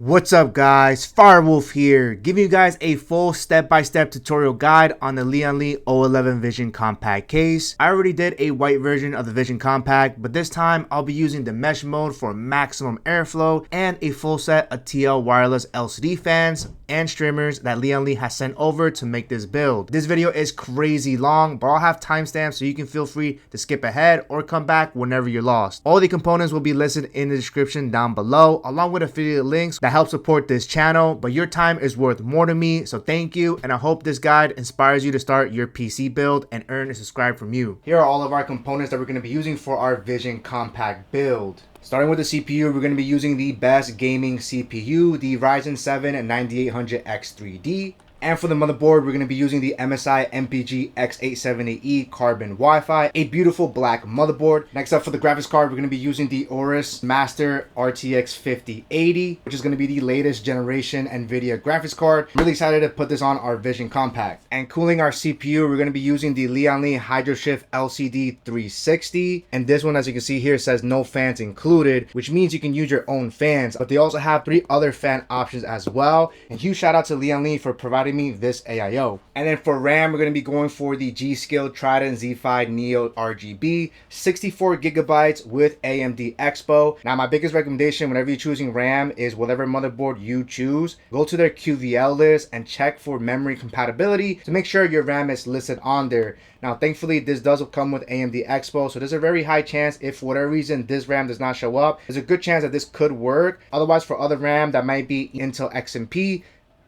What's up guys, Firewolf here, giving you guys a full step-by-step tutorial guide on the Lian Li O11 Vision Compact case. I already did a white version of the Vision Compact, but this time I'll be using the mesh mode for maximum airflow and a full set of TL Wireless LCD fans and streamers that Lian Li has sent over to make this build. This video is crazy long, but I'll have timestamps so you can feel free to skip ahead or come back whenever you're lost. All the components will be listed in the description down below, along with affiliate links that help support this channel, but your time is worth more to me, so thank you, and I hope this guide inspires you to start your PC build and earn a subscribe from you. Here are all of our components that we're going to be using for our Vision Compact build. Starting with the CPU, we're going to be using the best gaming CPU, the Ryzen 7 9800X3D. And for the motherboard, we're going to be using the MSI MPG X878E Carbon Wi-Fi, a beautiful black motherboard. Next up for the graphics card, we're going to be using the AORUS Master RTX 5080, which is going to be the latest generation NVIDIA graphics card. I'm really excited to put this on our Vision Compact. And cooling our CPU, we're going to be using the Lian Li Hydroshift LCD 360. And this one, as you can see here, says no fans included, which means you can use your own fans. But they also have 3 other fan options as well. And huge shout out to Lian Li for providing me this AIO. And then for RAM, we're going to be going for the G.SKILL Trident Z5 Neo RGB, 64 gigabytes with AMD EXPO. Now my biggest recommendation whenever you're choosing RAM is whatever motherboard you choose, go to their QVL list and check for memory compatibility to make sure your RAM is listed on there. Now thankfully this does come with AMD EXPO, so there's a very high chance if for whatever reason this RAM does not show up, there's a good chance that this could work. Otherwise, for other RAM that might be Intel XMP,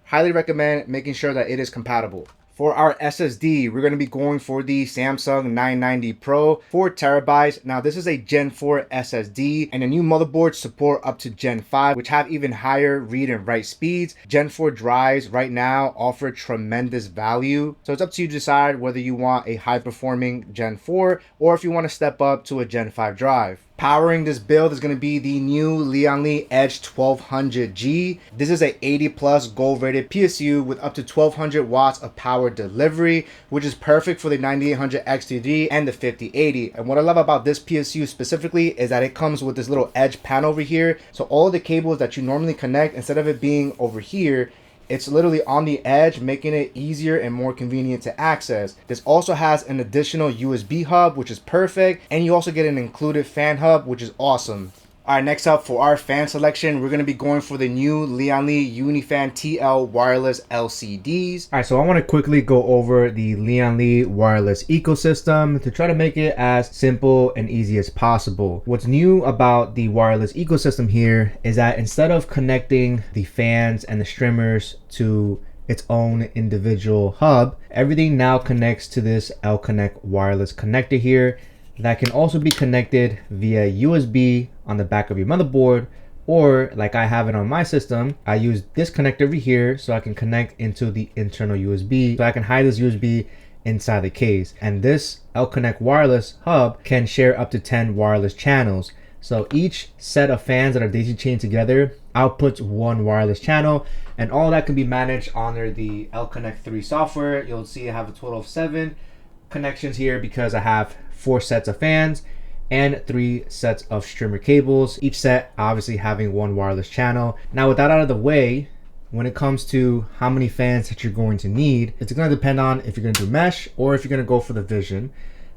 highly recommend making sure that it is compatible. For our SSD, we're going to be going for the Samsung 990 Pro, 4 terabytes. Now this is a Gen 4 SSD, and the new motherboards support up to Gen 5, which have even higher read and write speeds. Gen 4 drives right now offer tremendous value, so it's up to you to decide whether you want a high performing Gen 4 or if you want to step up to a Gen 5 drive. Powering this build is going to be the new Lian Li Edge 1200G. This is a 80 plus gold rated PSU with up to 1200 watts of power delivery, which is perfect for the 9800 X3D and the 5080. And what I love about this PSU specifically is that it comes with this little edge panel over here. So all the cables that you normally connect, instead of it being over here, it's literally on the edge, making it easier and more convenient to access. This also has an additional USB hub, which is perfect. And you also get an included fan hub, which is awesome. All right, next up for our fan selection, we're going to be going for the new Lian Li Unifan TL Wireless LCDs. All right, so I want to quickly go over the Lian Li wireless ecosystem to try to make it as simple and easy as possible. What's new about the wireless ecosystem here is that instead of connecting the fans and the streamers to its own individual hub, everything now connects to this L-Connect wireless connector here that can also be connected via USB on the back of your motherboard, or like I have it on my system, I use this connector over here so I can connect into the internal USB, so I can hide this USB inside the case. And this L-Connect wireless hub can share up to 10 wireless channels. So each set of fans that are daisy chained together outputs 1 wireless channel, and all that can be managed under the L-Connect 3 software. You'll see I have a total of 7 connections here because I have 4 sets of fans and 3 sets of streamer cables, each set obviously having 1 wireless channel. Now with that out of the way, when it comes to how many fans that you're going to need, it's going to depend on if you're going to do mesh or if you're going to go for the Vision.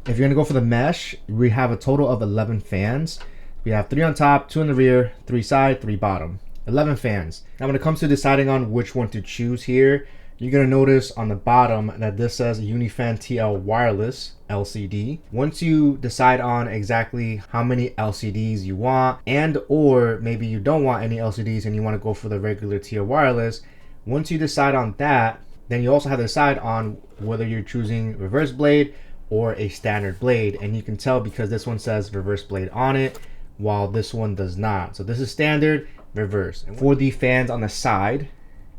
If you're going to go for the mesh, we have a total of 11 fans. We have 3 on top, 2 in the rear, 3 side, 3 bottom, 11 fans. Now when it comes to deciding on which one to choose here, you're going to notice on the bottom that this says Unifan TL Wireless LCD. Once you decide on exactly how many LCDs you want, and or maybe you don't want any LCDs and you want to go for the regular TL Wireless, once you decide on that, then you also have to decide on whether you're choosing reverse blade or a standard blade. And you can tell because this one says reverse blade on it, while this one does not. So this is standard, reverse. And for the fans on the side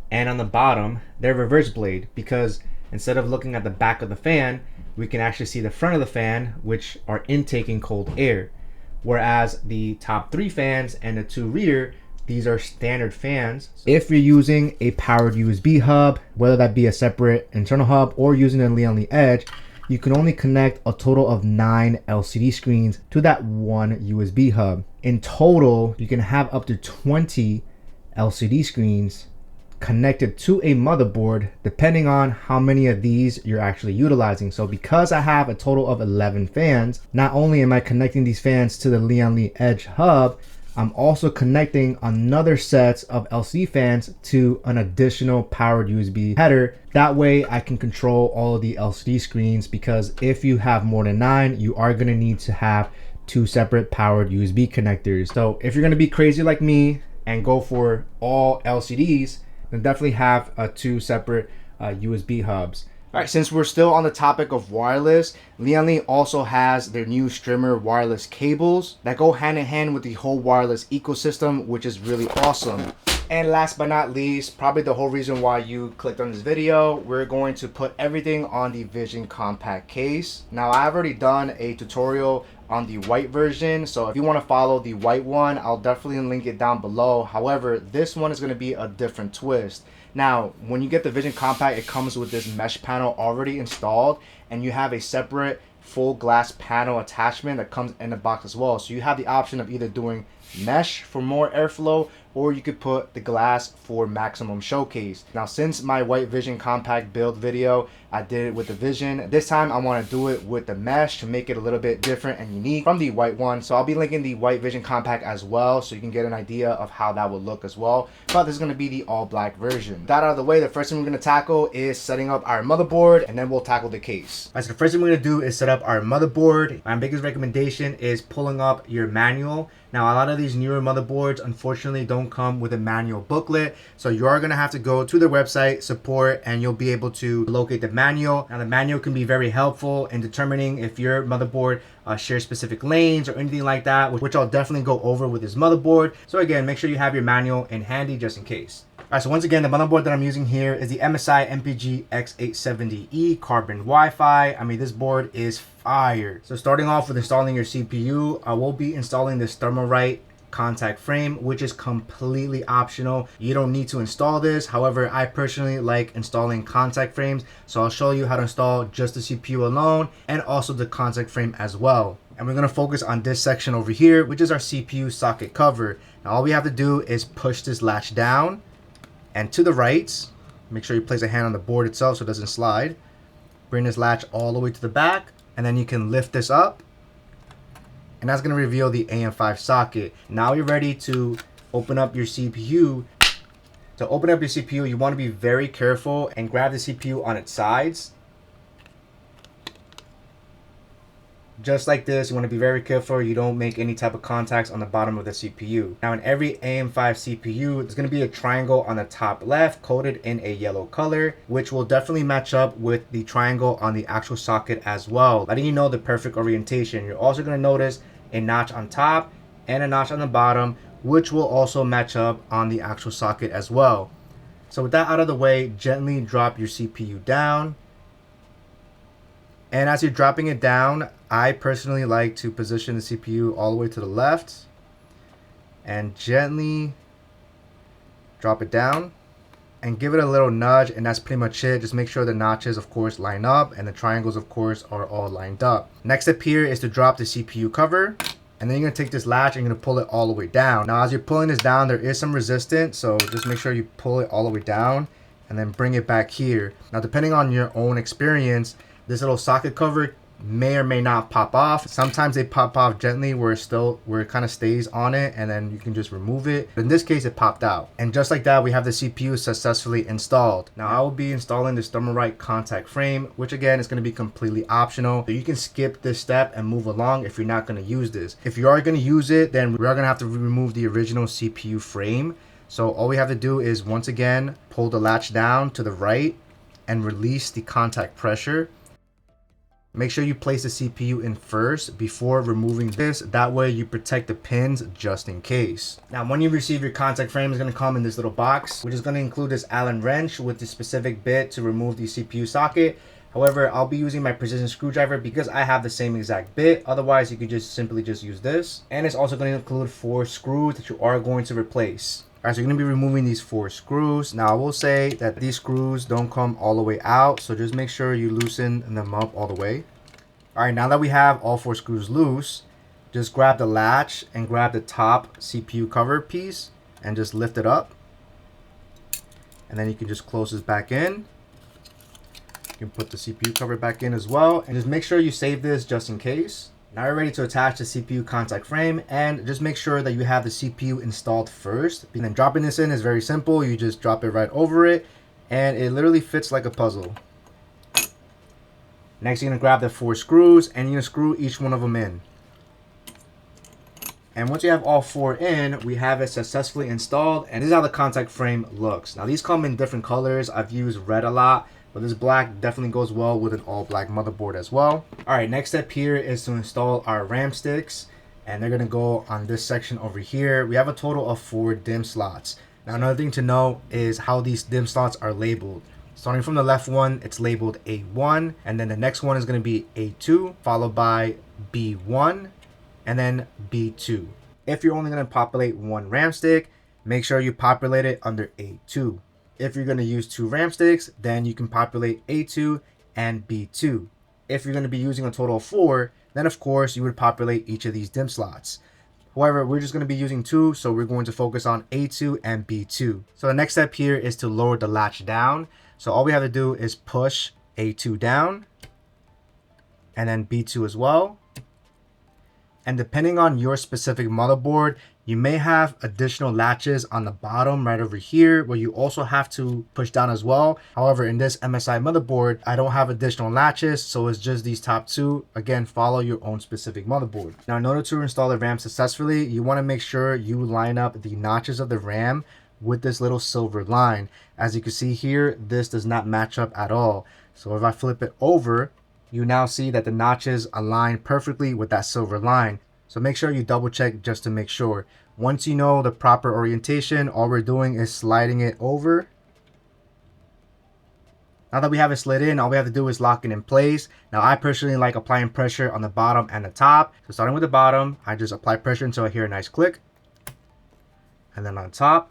and on the bottom, they're reverse blade, because instead of looking at the back of the fan, we can actually see the front of the fan, which are intaking cold air. Whereas the top 3 fans and the 2 rear, these are standard fans. If you're using a powered USB hub, whether that be a separate internal hub or using a Lian Li Edge, you can only connect a total of 9 LCD screens to that one USB hub. In total, you can have up to 20 LCD screens connected to a motherboard, depending on how many of these you're actually utilizing. So because I have a total of 11 fans, not only am I connecting these fans to the Lian Li Edge hub, I'm also connecting another set of LCD fans to an additional powered USB header. That way I can control all of the LCD screens, because if you have more than 9, you are going to need to have 2 separate powered USB connectors. So if you're going to be crazy like me and go for all LCDs, then definitely have 2 separate USB hubs. All right, since we're still on the topic of wireless, Lian Li also has their new Strimer wireless cables that go hand in hand with the whole wireless ecosystem, which is really awesome. And last but not least, probably the whole reason why you clicked on this video, we're going to put everything on the Vision compact case. Now, I've already done a tutorial on the white version, so if you want to follow the white one, I'll definitely link it down below. However, this one is going to be a different twist. Now, when you get the Vision compact, it comes with this mesh panel already installed, and you have a separate full glass panel attachment that comes in the box as well. So you have the option of either doing mesh for more airflow, or you could put the glass for maximum showcase. Now, since my white Vision compact build video, I did it with the Vision. This time I want to do it with the mesh to make it a little bit different and unique from the white one. So I'll be linking the white Vision compact as well, so you can get an idea of how that would look as well. But this is going to be the all black version. That out of the way, the first thing we're going to tackle is setting up our motherboard, and then we'll tackle the case. All right, so the first thing we're going to do is set up our motherboard. My biggest recommendation is pulling up your manual. Now, a lot of these newer motherboards unfortunately don't come with a manual booklet, so you are going to have to go to their website support and you'll be able to locate the manual. Now, the manual can be very helpful in determining if your motherboard shares specific lanes or anything like that, which I'll definitely go over with this motherboard. So again, make sure you have your manual in handy just in case. Alright, so once again, the motherboard that I'm using here is the MSI MPG X870E Carbon Wi-Fi. I mean, this board is fire. So starting off with installing your CPU, I will be installing this Thermalright contact frame, which is completely optional. You don't need to install this. However, I personally like installing contact frames, so I'll show you how to install just the CPU alone and also the contact frame as well. And we're going to focus on this section over here, which is our CPU socket cover. Now, all we have to do is push this latch down and to the right. Make sure you place a hand on the board itself so it doesn't slide. Bring this latch all the way to the back, and then you can lift this up, and that's going to reveal the AM5 socket. Now you're ready to open up your CPU. To open up your CPU, you want to be very careful and grab the CPU on its sides. Just like this, you want to be very careful you don't make any type of contacts on the bottom of the CPU. Now, in every AM5 CPU, there's going to be a triangle on the top left coated in a yellow color, which will definitely match up with the triangle on the actual socket as well, letting you know the perfect orientation. You're also going to notice a notch on top and a notch on the bottom, which will also match up on the actual socket as well. So with that out of the way, gently drop your CPU down. And as you're dropping it down, I personally like to position the CPU all the way to the left and gently drop it down and give it a little nudge, and that's pretty much it. Just make sure the notches, of course, line up and the triangles, of course, are all lined up. Next step here is to drop the CPU cover, and then you're going to take this latch and you're going to pull it all the way down. Now, as you're pulling this down, there is some resistance, so just make sure you pull it all the way down and then bring it back here. Now, depending on your own experience, this little socket cover may or may not pop off. Sometimes they pop off gently where it kind of stays on it, and then you can just remove it. But in this case, it popped out. And just like that, we have the CPU successfully installed. Now, I will be installing this Thermalright contact frame, which again is going to be completely optional. So you can skip this step and move along if you're not going to use this. If you are going to use it, then we are going to have to remove the original CPU frame. So all we have to do is, once again, pull the latch down to the right and release the contact pressure. Make sure you place the CPU in first before removing this. That way you protect the pins just in case. Now, when you receive your contact frame, it's going to come in this little box, which is going to include this Allen wrench with the specific bit to remove the CPU socket. However, I'll be using my precision screwdriver because I have the same exact bit. Otherwise, you could just simply use this. And it's also going to include 4 screws that you are going to replace. Alright, so you're going to be removing these 4 screws. Now, I will say that these screws don't come all the way out, so just make sure you loosen them up all the way. Alright, now that we have all 4 screws loose, just grab the latch and grab the top CPU cover piece and just lift it up. And then you can just close this back in. You can put the CPU cover back in as well. And just make sure you save this just in case. Now you're ready to attach the CPU contact frame, and just make sure that you have the CPU installed first. And then dropping this in is very simple. You just drop it right over it and it literally fits like a puzzle. Next, you're gonna grab the 4 screws and you're gonna screw each one of them in. And once you have all 4 in, we have it successfully installed, and this is how the contact frame looks. Now these come in different colors. I've used red a lot, but this black definitely goes well with an all black motherboard as well. All right, next step here is to install our RAM sticks, and they're gonna go on this section over here. We have a total of 4 DIMM slots. Now another thing to know is how these DIMM slots are labeled. Starting from the left one, it's labeled A1, and then the next one is gonna be A2, followed by B1, and then B2. If you're only gonna populate 1 RAM stick, make sure you populate it under A2. If you're going to use 2 RAM sticks, then you can populate A2 and B2. If you're going to be using a total of 4, then of course you would populate each of these DIMM slots. However, we're just going to be using 2, so we're going to focus on A2 and B2. So the next step here is to lower the latch down. So all we have to do is push A2 down, and then B2 as well. And depending on your specific motherboard, you may have additional latches on the bottom right over here where you also have to push down as well. However, in this MSI motherboard, I don't have additional latches, so it's just these top 2. Again, follow your own specific motherboard. Now, in order to install the RAM successfully, you want to make sure you line up the notches of the RAM with this little silver line. As you can see here, this does not match up at all. So if I flip it over, you now see that the notches align perfectly with that silver line. So make sure you double check just to make sure. Once you know the proper orientation, all we're doing is sliding it over. Now that we have it slid in, all we have to do is lock it in place. Now I personally like applying pressure on the bottom and the top. So starting with the bottom, I just apply pressure until I hear a nice click. And then on top.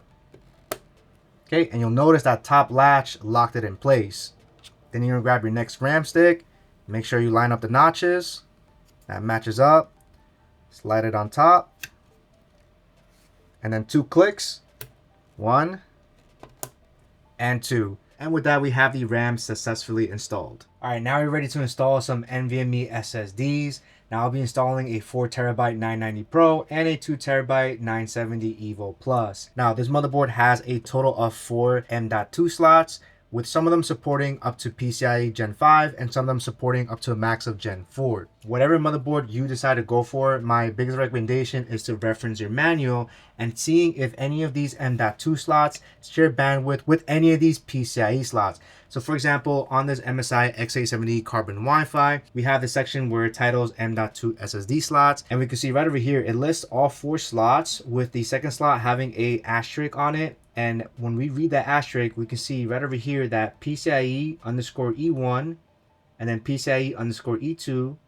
Okay, and you'll notice that top latch locked it in place. Then you're gonna grab your next RAM stick. Make sure you line up the notches. That matches up. Slide it on top. And then 2 clicks. 1 and 2. And with that, we have the RAM successfully installed. All right, now we're ready to install some NVMe SSDs. Now I'll be installing a 4TB 990 Pro and a 2TB 970 Evo Plus. Now this motherboard has a total of 4 M.2 slots, with some of them supporting up to PCIe Gen 5 and some of them supporting up to a max of Gen 4. Whatever motherboard you decide to go for, my biggest recommendation is to reference your manual and seeing if any of these M.2 slots share bandwidth with any of these PCIe slots. So for example, on this MSI X870 Carbon Wi-Fi, we have the section where it titles M.2 SSD slots, and we can see right over here, it lists all 4 slots with the second slot having a asterisk on it. And when we read that asterisk, we can see right over here that PCIe underscore E1 and then PCIe underscore E2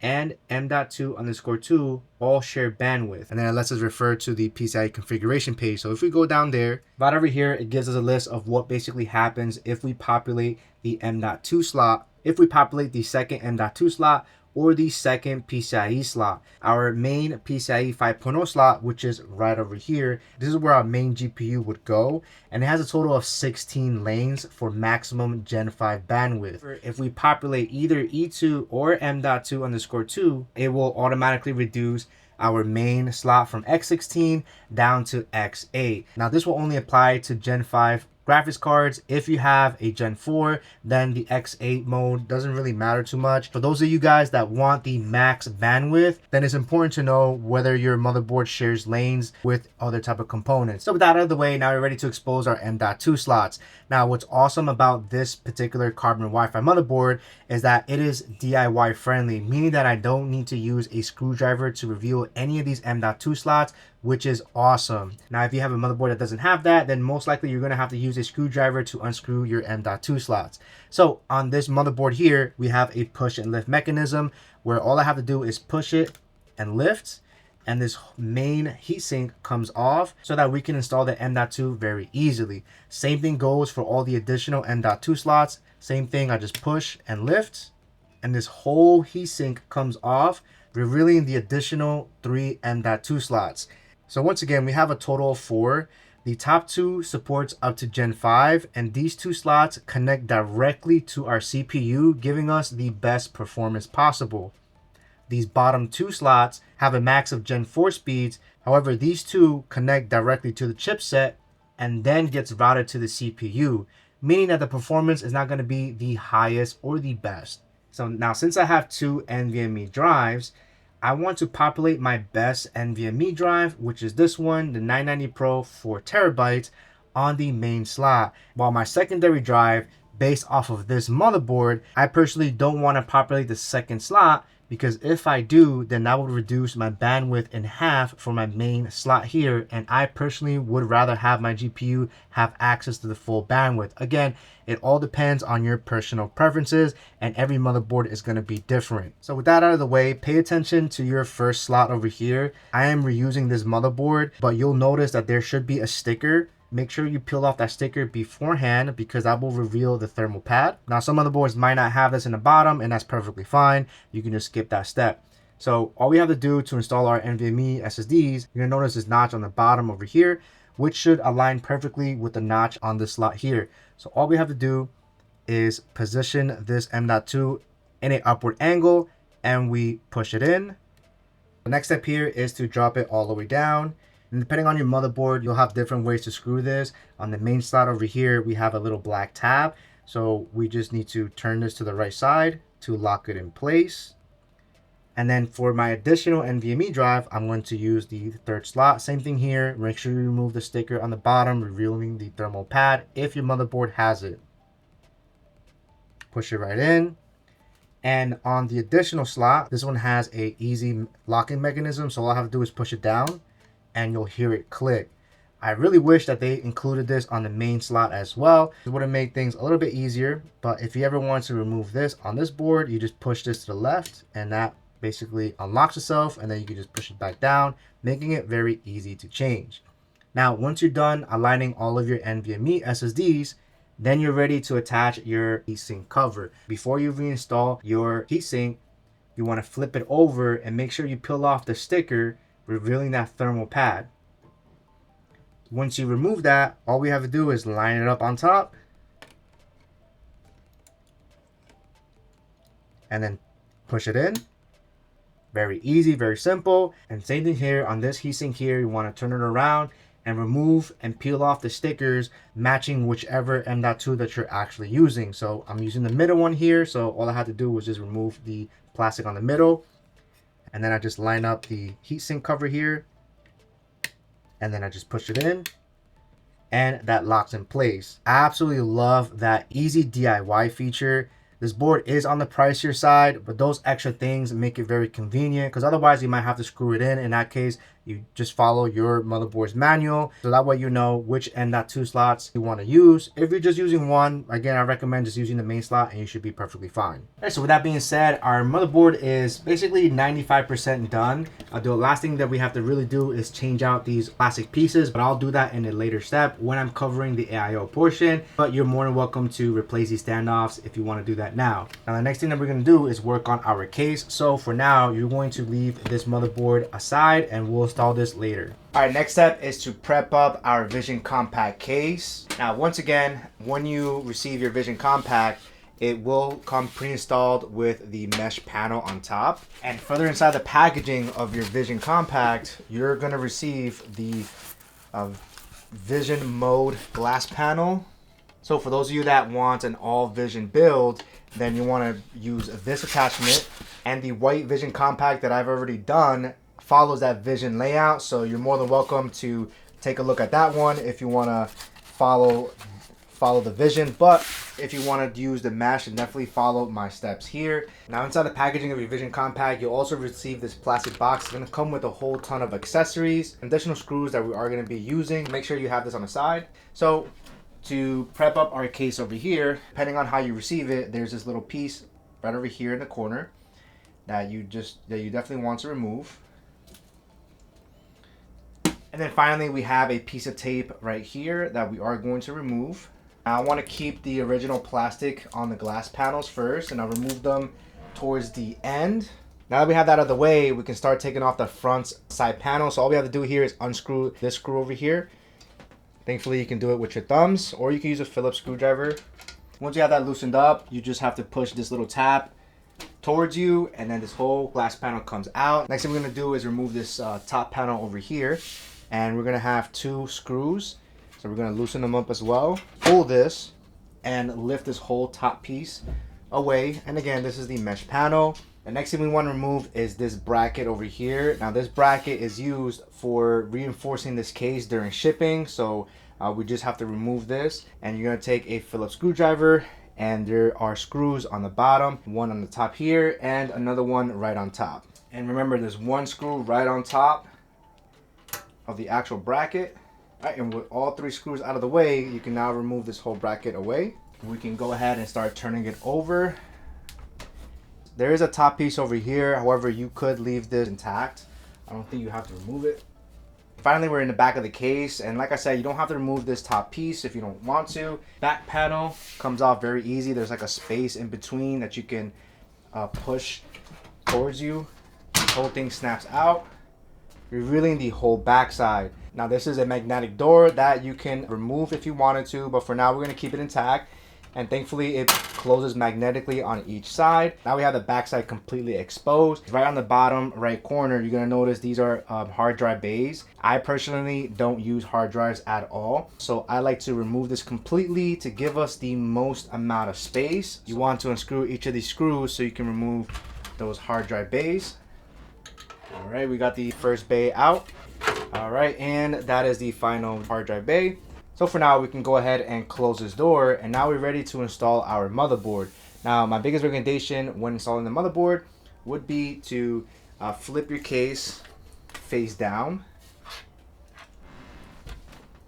and M.2 underscore 2 all share bandwidth. And then it lets us refer to the PCIe configuration page. So if we go down there, right over here, it gives us a list of what basically happens if we populate the M.2 slot, if we populate the second M.2 slot, or the second PCIe slot. Our main PCIe 5.0 slot, which is right over here, this is where our main GPU would go, and it has a total of 16 lanes for maximum Gen 5 bandwidth. If we populate either E2 or M.2 underscore 2, it will automatically reduce our main slot from X16 down to X8. Now this will only apply to Gen 5 graphics cards. If you have a Gen 4, then the X8 mode doesn't really matter too much. For those of you guys that want the max bandwidth, then it's important to know whether your motherboard shares lanes with other type of components. So with that out of the way, now we're ready to expose our M.2 slots. Now what's awesome about this particular Carbon Wi-Fi motherboard is that it is DIY friendly, meaning that I don't need to use a screwdriver to reveal any of these M.2 slots, which is awesome. Now, if you have a motherboard that doesn't have that, then most likely you're gonna have to use a screwdriver to unscrew your M.2 slots. So on this motherboard here, we have a push and lift mechanism where all I have to do is push it and lift, and this main heatsink comes off so that we can install the M.2 very easily. Same thing goes for all the additional M.2 slots. Same thing, I just push and lift, and this whole heatsink comes off, revealing the additional 3 M.2 slots. So once again, we have a total of 4. The top two supports up to Gen 5, and these two slots connect directly to our CPU, giving us the best performance possible. These bottom two slots have a max of Gen 4 speeds. However, these two connect directly to the chipset and then gets routed to the CPU, meaning that the performance is not going to be the highest or the best. So now, since I have two NVMe drives, I want to populate my best NVMe drive, which is this one, the 990 Pro 4 terabytes, on the main slot. While my secondary drive, based off of this motherboard, I personally don't want to populate the second slot, because if I do, then that would reduce my bandwidth in half for my main slot here, and I personally would rather have my GPU have access to the full bandwidth. Again, it all depends on your personal preferences, and every motherboard is going to be different. So with that out of the way, pay attention to your first slot over here. I am reusing this motherboard, but you'll notice that there should be a sticker. Make sure you peel off that sticker beforehand, because that will reveal the thermal pad. Now, some motherboards might not have this in the bottom, and that's perfectly fine. You can just skip that step. So all we have to do to install our NVMe SSDs, you're gonna notice this notch on the bottom over here, which should align perfectly with the notch on this slot here. So all we have to do is position this M.2 in an upward angle, and we push it in. The next step here is to drop it all the way down. And depending on your motherboard, you'll have different ways to screw this. On the main slot over here, we have a little black tab. So we just need to turn this to the right side to lock it in place. And then for my additional NVMe drive, I'm going to use the third slot. Same thing here. Make sure you remove the sticker on the bottom, revealing the thermal pad if your motherboard has it. Push it right in. And on the additional slot, this one has a easy locking mechanism. So all I have to do is push it down, and you'll hear it click. I really wish that they included this on the main slot as well. It would have made things a little bit easier, but if you ever want to remove this on this board, you just push this to the left, and that basically unlocks itself, and then you can just push it back down, making it very easy to change. Now, once you're done aligning all of your NVMe SSDs, then you're ready to attach your heatsink cover. Before you reinstall your heatsink, you want to flip it over and make sure you peel off the sticker, revealing that thermal pad. Once you remove that, all we have to do is line it up on top and then push it in. Very easy, very simple. And same thing here on this heatsink here, you want to turn it around and remove and peel off the stickers matching whichever M.2 that you're actually using. So I'm using the middle one here, so all I had to do was just remove the plastic on the middle. And then I just line up the heatsink cover here, and then I just push it in, and that locks in place. I absolutely love that easy DIY feature. This board is on the pricier side, but those extra things make it very convenient, because otherwise you might have to screw it in. In that case, you just follow your motherboard's manual, so that way you know which M.2 slots you want to use. If you're just using one, again, I recommend just using the main slot, and you should be perfectly fine. All right, so with that being said, our motherboard is basically 95% done. The last thing that we have to really do is change out these plastic pieces, but I'll do that in a later step when I'm covering the AIO portion. But you're more than welcome to replace these standoffs if you want to do that now. Now, the next thing that we're going to do is work on our case. So for now, you're going to leave this motherboard aside, and we'll install this later. All right, next step is to prep up our Vision Compact case. Now, once again, when you receive your Vision Compact, it will come pre-installed with the mesh panel on top. And further inside the packaging of your Vision Compact, you're going to receive the Vision Mode glass panel. So for those of you that want an all Vision build, then you want to use this attachment. And the white Vision Compact that I've already done follows that Vision layout, so you're more than welcome to take a look at that one if you want to follow the Vision. But if you want to use the mesh, then definitely follow my steps here. Now, inside the packaging of your Vision Compact, you'll also receive this plastic box. It's going to come with a whole ton of accessories, additional screws that we are going to be using. Make sure you have this on the side. So to prep up our case over here, depending on how you receive it, there's this little piece right over here in the corner that you definitely want to remove. And then finally, we have a piece of tape right here that we are going to remove. Now, I want to keep the original plastic on the glass panels first, and I'll remove them towards the end. Now that we have that out of the way, we can start taking off the front side panel. So all we have to do here is unscrew this screw over here, Thankfully, you can do it with your thumbs, or you can use a Phillips screwdriver. Once you have that loosened up, you just have to push this little tab towards you, and then this whole glass panel comes out. Next thing we're gonna do is remove this top panel over here, and we're gonna have 2 screws. So we're gonna loosen them up as well. Pull this and lift this whole top piece away. And again, this is the mesh panel. The next thing we want to remove is this bracket over here. Now this bracket is used for reinforcing this case during shipping. So we just have to remove this, and you're gonna take a Phillips screwdriver, and there are screws on the bottom, one on the top here and another one right on top. And remember, there's 1 screw right on top of the actual bracket. All right, and with all 3 screws out of the way, you can now remove this whole bracket away. We can go ahead and start turning it over. There is a top piece over here. However, you could leave this intact. I don't think you have to remove it. Finally, we're in the back of the case, and like I said, you don't have to remove this top piece if you don't want to. Back panel comes off very easy. There's like a space in between that you can push towards you. The whole thing snaps out, revealing the whole back side. Now this is a magnetic door that you can remove if you wanted to, but for now we're going to keep it intact. And thankfully it closes magnetically on each side. Now we have the backside completely exposed. Right on the bottom right corner, you're gonna notice these are hard drive bays. I personally don't use hard drives at all, so I like to remove this completely to give us the most amount of space. You want to unscrew each of these screws so you can remove those hard drive bays. All right, we got the first bay out. All right, and that is the final hard drive bay. So for now, we can go ahead and close this door, and now we're ready to install our motherboard. Now, my biggest recommendation when installing the motherboard would be to flip your case face down,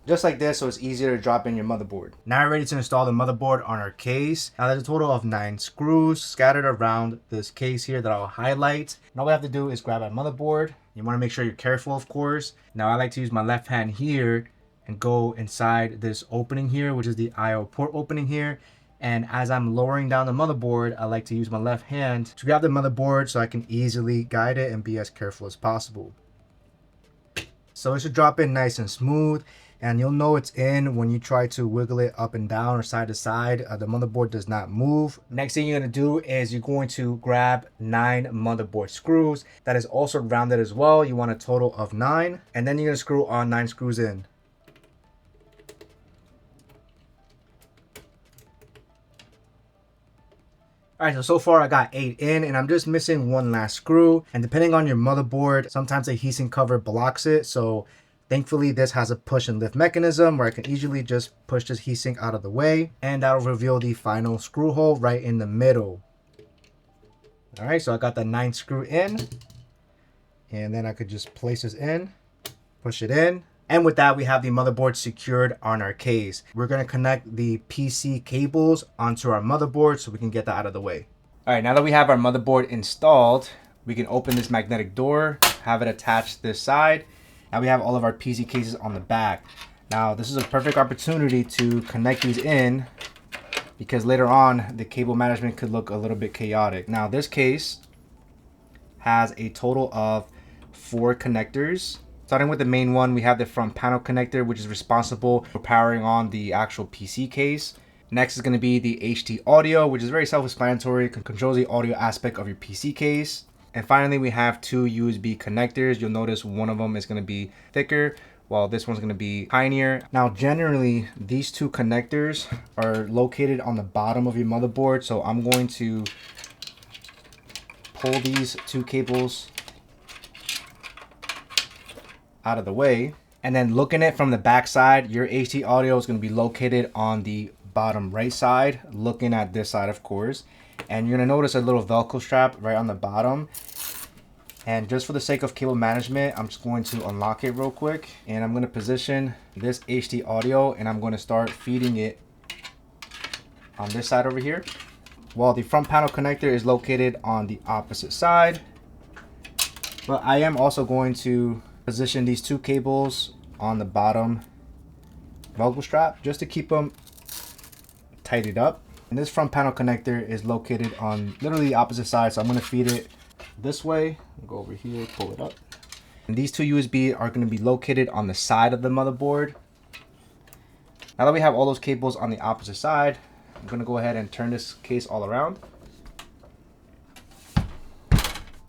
just like this, so it's easier to drop in your motherboard. Now we're ready to install the motherboard on our case. Now there's a total of 9 screws scattered around this case here that I'll highlight. And all we have to do is grab our motherboard. You want to make sure you're careful, of course. Now I like to use my left hand here and go inside this opening here, which is the I/O port opening here. And as I'm lowering down the motherboard, I like to use my left hand to grab the motherboard so I can easily guide it and be as careful as possible. So it should drop in nice and smooth, and you'll know it's in when you try to wiggle it up and down or side to side. The motherboard does not move. Next thing you're gonna do is you're going to grab 9 motherboard screws. That is also rounded as well. You want a total of 9, and then you're gonna screw all 9 screws in. All right, so far I got 8 in, and I'm just missing 1 last screw. And depending on your motherboard, sometimes the heatsink cover blocks it. So thankfully this has a push and lift mechanism where I can easily just push this heatsink out of the way, and that'll reveal the final screw hole right in the middle. All right, so I got the 9th screw in, and then I could just place this in, push it in. And with that, we have the motherboard secured on our case. We're gonna connect the PC cables onto our motherboard so we can get that out of the way. All right, now that we have our motherboard installed, we can open this magnetic door, have it attached this side. Now we have all of our PC cases on the back. Now this is a perfect opportunity to connect these in, because later on the cable management could look a little bit chaotic. Now this case has a total of 4 connectors. Starting with the main one, we have the front panel connector, which is responsible for powering on the actual PC case. Next is going to be the HD audio, which is very self-explanatory. It controls the audio aspect of your PC case. And finally, we have 2 USB connectors. You'll notice one of them is going to be thicker, while this one's going to be tinier. Now, generally, these 2 connectors are located on the bottom of your motherboard. So I'm going to pull these 2 cables out of the way, and then looking at it from the back side, your HD audio is going to be located on the bottom right side, looking at this side, of course. And you're going to notice a little Velcro strap right on the bottom. And just for the sake of cable management, I'm just going to unlock it real quick, and I'm going to position this HD audio, and I'm going to start feeding it on this side over here, while the front panel connector is located on the opposite side. But I am also going to position these 2 cables on the bottom Velcro strap just to keep them tidied up. And this front panel connector is located on literally the opposite side, so I'm going to feed it this way. Go over here, pull it up. And these 2 USB are going to be located on the side of the motherboard. Now that we have all those cables on the opposite side, I'm going to go ahead and turn this case all around.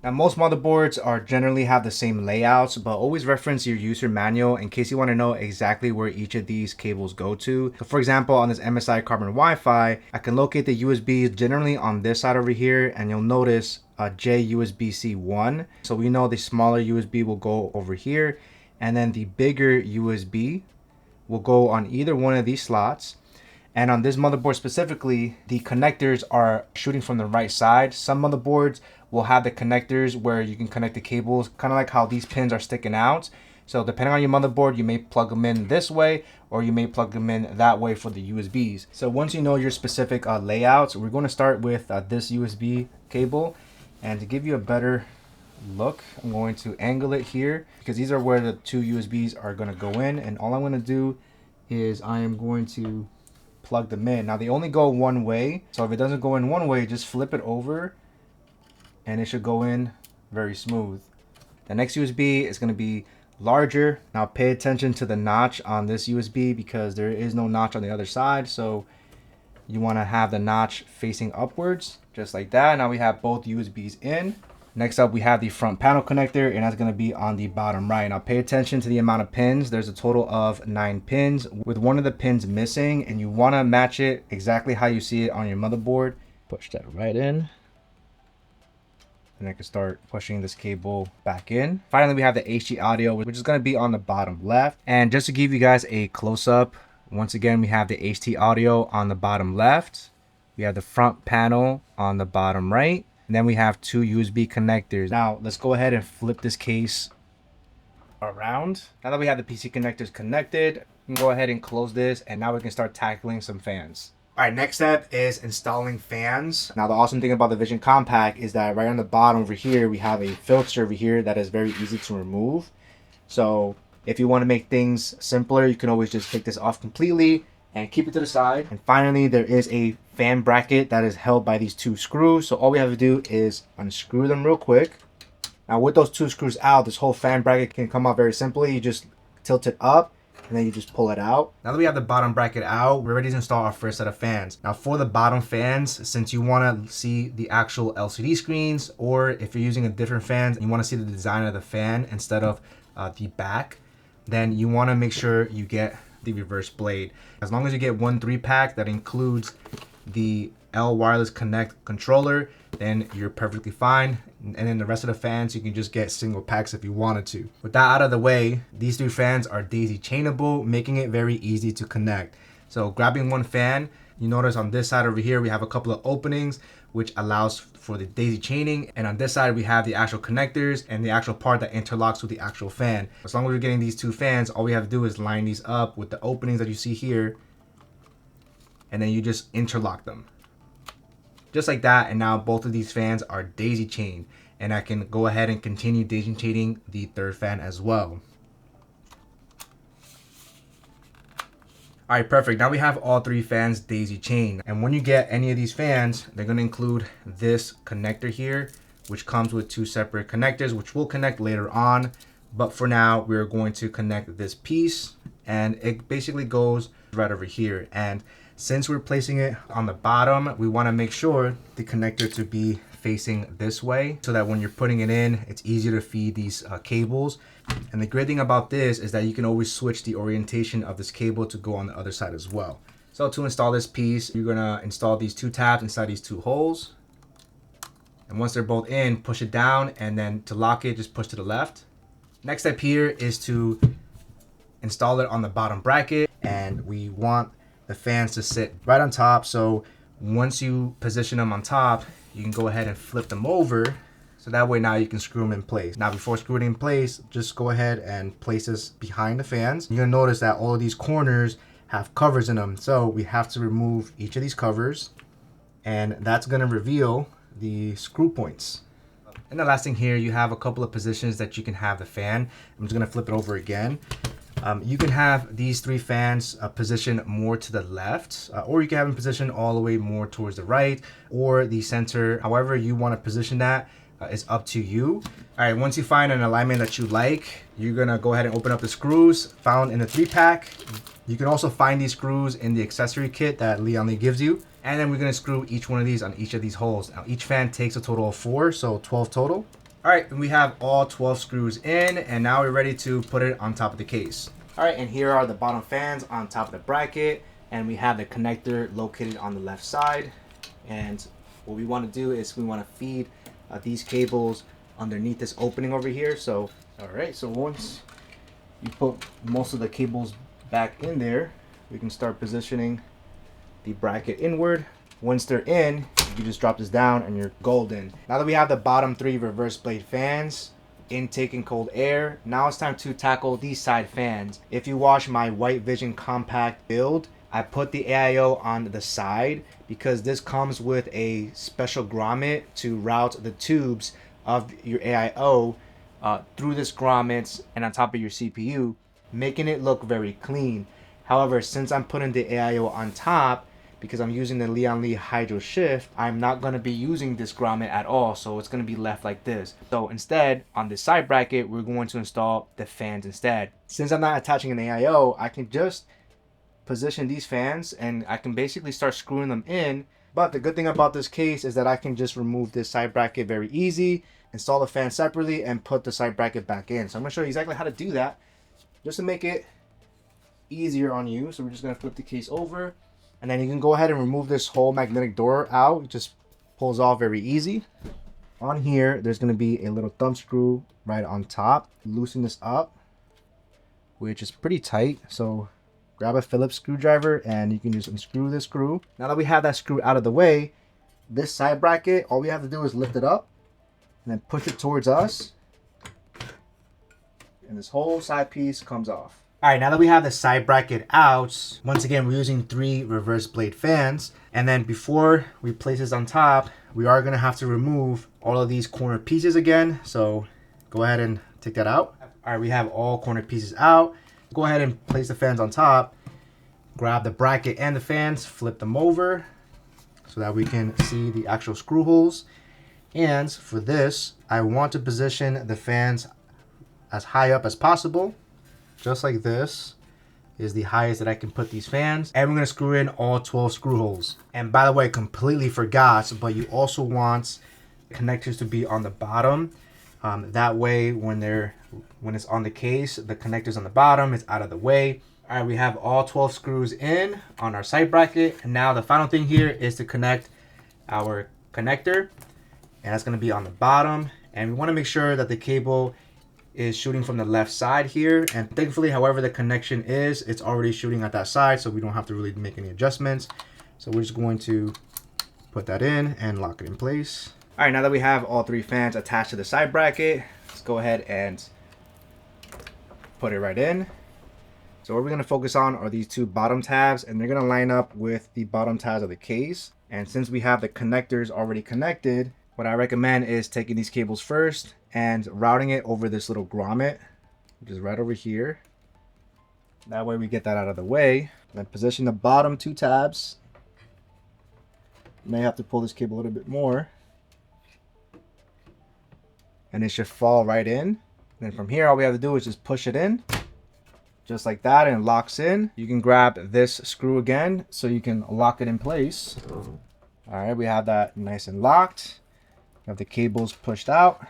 Now most motherboards are generally have the same layouts, but always reference your user manual in case you want to know exactly where each of these cables go to. So for example, on this MSI Carbon Wi-Fi, I can locate the USBs generally on this side over here, and you'll notice J USB-C 1. So we know the smaller USB will go over here, and then the bigger USB will go on either one of these slots. And on this motherboard specifically, the connectors are shooting from the right side. Some motherboards will have the connectors where you can connect the cables, kind of like how these pins are sticking out. So depending on your motherboard, you may plug them in this way, or you may plug them in that way for the USBs. So once you know your specific layouts, we're going to start with this USB cable. And to give you a better look, I'm going to angle it here because these are where the two USBs are going to go in. And all I'm going to do is I am going to plug them in. Now they only go one way, so if it doesn't go in one way, just flip it over and it should go in very smooth. The next USB is going to be larger. Now pay attention to the notch on this USB because there is no notch on the other side, so you want to have the notch facing upwards just like that. Now we have both USBs in. Next up, we have the front panel connector, and that's going to be on the bottom right. Now pay attention to the amount of pins. There's a total of 9 pins with one of the pins missing, and you want to match it exactly how you see it on your motherboard. Push that right in. And I can start pushing this cable back in. Finally, we have the HD audio, which is going to be on the bottom left. And just to give you guys a close-up, once again, we have the HD audio on the bottom left. We have the front panel on the bottom right. And then we have 2 USB connectors. Now let's go ahead and flip this case around. Now that we have the PC connectors connected, we can go ahead and close this, and now we can start tackling some fans. All right, next step is installing fans. Now the awesome thing about the Vision Compact is that right on the bottom over here, we have a filter over here that is very easy to remove. So if you want to make things simpler, you can always just take this off completely and keep it to the side. And finally, there is a fan bracket that is held by these 2 screws. So all we have to do is unscrew them real quick. Now with those 2 screws out, this whole fan bracket can come out very simply. You just tilt it up and then you just pull it out. Now that we have the bottom bracket out, we're ready to install our first set of fans. Now for the bottom fans, since you want to see the actual LCD screens, or if you're using a different fan, you want to see the design of the fan instead of the back, then you want to make sure you get the reverse blade. As long as you get 1 3-pack that includes the L Wireless Connect controller, then you're perfectly fine. And then the rest of the fans, you can just get single packs if you wanted to. With that out of the way, these 3 fans are daisy chainable, making it very easy to connect. So grabbing 1 fan, you notice on this side over here, we have a couple of openings, which allows for the daisy chaining. And on this side, we have the actual connectors and the actual part that interlocks with the actual fan. As long as we're getting these 2 fans, all we have to do is line these up with the openings that you see here. And then you just interlock them. Just like that, and now both of these fans are daisy chained. And I can go ahead and continue daisy chaining the 3rd fan as well. All right, perfect. Now we have all 3 fans daisy chained. And when you get any of these fans, they're going to include this connector here, which comes with 2 separate connectors, which we'll connect later on. But for now, we're going to connect this piece, and it basically goes right over here. And since we're placing it on the bottom, we want to make sure the connector to be facing this way so that when you're putting it in, it's easier to feed these cables. And the great thing about this is that you can always switch the orientation of this cable to go on the other side as well. So to install this piece, you're gonna install these 2 tabs inside these 2 holes. And once they're both in, push it down, and then to lock it, just push to the left. Next step here is to install it on the bottom bracket, and we want the fans to sit right on top. So once you position them on top, you can go ahead and flip them over. So that way now you can screw them in place. Now before screwing in place, just go ahead and place this behind the fans. You're gonna notice that all of these corners have covers in them. So we have to remove each of these covers, and that's gonna reveal the screw points. And the last thing here, you have a couple of positions that you can have the fan. I'm just gonna flip it over again. You can have these 3 fans positioned more to the left, or you can have them positioned all the way more towards the right or the center. However you want to position that is up to you. All right, once you find an alignment that you like, you're gonna go ahead and open up the screws found in the 3-pack. You can also find these screws in the accessory kit that Lian Li gives you. And then we're gonna screw each one of these on each of these holes. Now each fan takes a total of 4, so 12 total. All right, and we have all 12 screws in, and now we're ready to put it on top of the case. All right, and here are the bottom fans on top of the bracket, and we have the connector located on the left side. And what we wanna do is we wanna feed these cables underneath this opening over here. So, all right, so once you put most of the cables back in there, we can start positioning the bracket inward. Once they're in, you just drop this down and you're golden. Now that we have the bottom 3 reverse blade fans intaking cold air, now it's time to tackle these side fans. If you watch my White Vision compact build, I put the AIO on the side because this comes with a special grommet to route the tubes of your AIO through this grommet and on top of your CPU, making it look very clean. However, since I'm putting the AIO on top, because I'm using the Lian Li Hydroshift, I'm not going to be using this grommet at all, so it's going to be left like this. So instead, on this side bracket, we're going to install the fans instead. Since I'm not attaching an AIO, I can just position these fans and I can basically start screwing them in. But the good thing about this case is that I can just remove this side bracket very easy, install the fan separately, and put the side bracket back in. So I'm going to show you exactly how to do that, just to make it easier on you. So we're just going to flip the case over, and then you can go ahead and remove this whole magnetic door out. It just pulls off very easy. On here, there's going to be a little thumb screw right on top. Loosen this up, which is pretty tight. So grab a Phillips screwdriver and you can just unscrew this screw. Now that we have that screw out of the way, this side bracket, all we have to do is lift it up and then push it towards us, and this whole side piece comes off. All right, now that we have the side bracket out, once again, we're using 3 reverse blade fans. And then before we place this on top, we are gonna have to remove all of these corner pieces again. So go ahead and take that out. All right, we have all corner pieces out. Go ahead and place the fans on top. Grab the bracket and the fans, flip them over so that we can see the actual screw holes. And for this, I want to position the fans as high up as possible. Just like this is the highest that I can put these fans. And we're gonna screw in all 12 screw holes. And by the way, completely forgot, but you also want connectors to be on the bottom. That way, when it's on the case, the connectors on the bottom is out of the way. All right, we have all 12 screws in on our side bracket. And now the final thing here is to connect our connector. And that's gonna be on the bottom. And we wanna make sure that the cable is shooting from the left side here, and thankfully, however the connection is, it's already shooting at that side, so we don't have to really make any adjustments. So we're just going to put that in and lock it in place. All right, now that we have all 3 fans attached to the side bracket, let's go ahead and put it right in. So what we're going to focus on are these 2 bottom tabs, and they're going to line up with the bottom tabs of the case. And since we have the connectors already connected, what I recommend is taking these cables first and routing it over this little grommet, which is right over here. That way we get that out of the way. Then position the bottom 2 tabs. You may have to pull this cable a little bit more. And it should fall right in. And then from here, all we have to do is just push it in. Just like that, and it locks in. You can grab this screw again so you can lock it in place. All right, we have that nice and locked. We have the cables pushed out.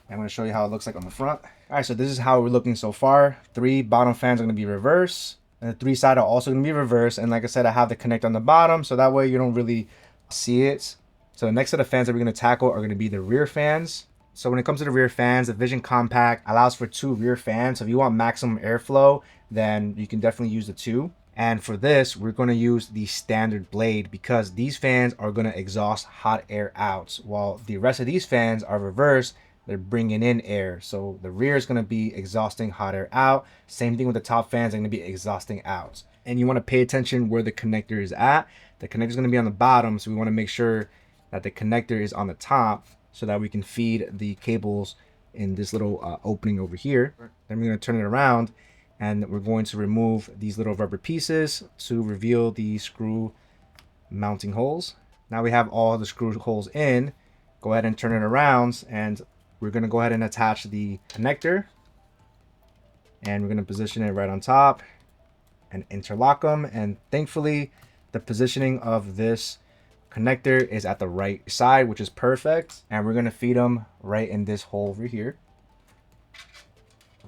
I'm going to show you how it looks like on the front. All right, so this is how we're looking so far. 3 bottom fans are going to be reverse, and the 3 side are also going to be reverse. And like I said, I have the connect on the bottom, so that way you don't really see it. So the next set of fans that we're going to tackle are going to be the rear fans. So when it comes to the rear fans, the Vision Compact allows for 2 rear fans. So if you want maximum airflow, then you can definitely use the 2. And for this, we're going to use the standard blade because these fans are going to exhaust hot air out, while the rest of these fans are reverse. They're bringing in air. So the rear is going to be exhausting hot air out. Same thing with the top fans are going to be exhausting out. And you want to pay attention where the connector is at. The connector is going to be on the bottom, so we want to make sure that the connector is on the top so that we can feed the cables in this little opening over here. Then we're going to turn it around, and we're going to remove these little rubber pieces to reveal the screw mounting holes. Now we have all the screw holes in. Go ahead and turn it around, and we're going to go ahead and attach the connector, and we're going to position it right on top. and interlock them. And thankfully, the positioning of this connector is at the right side, which is perfect. And we're gonna feed them right in this hole over here.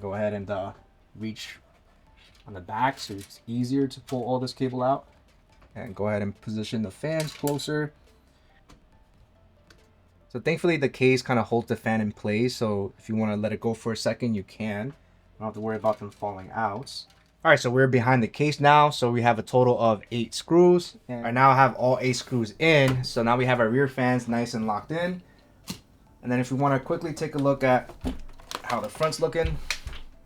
Go ahead and reach on the back so it's easier to pull all this cable out. And go ahead and position the fans closer. So thankfully the case kind of holds the fan in place, so if you want to let it go for a second, you can. Don't have to worry about them falling out. All right, so we're behind the case now, so we have a total of 8 screws. And I now have all 8 screws in, so now we have our rear fans nice and locked in. And then if we want to quickly take a look at how the front's looking,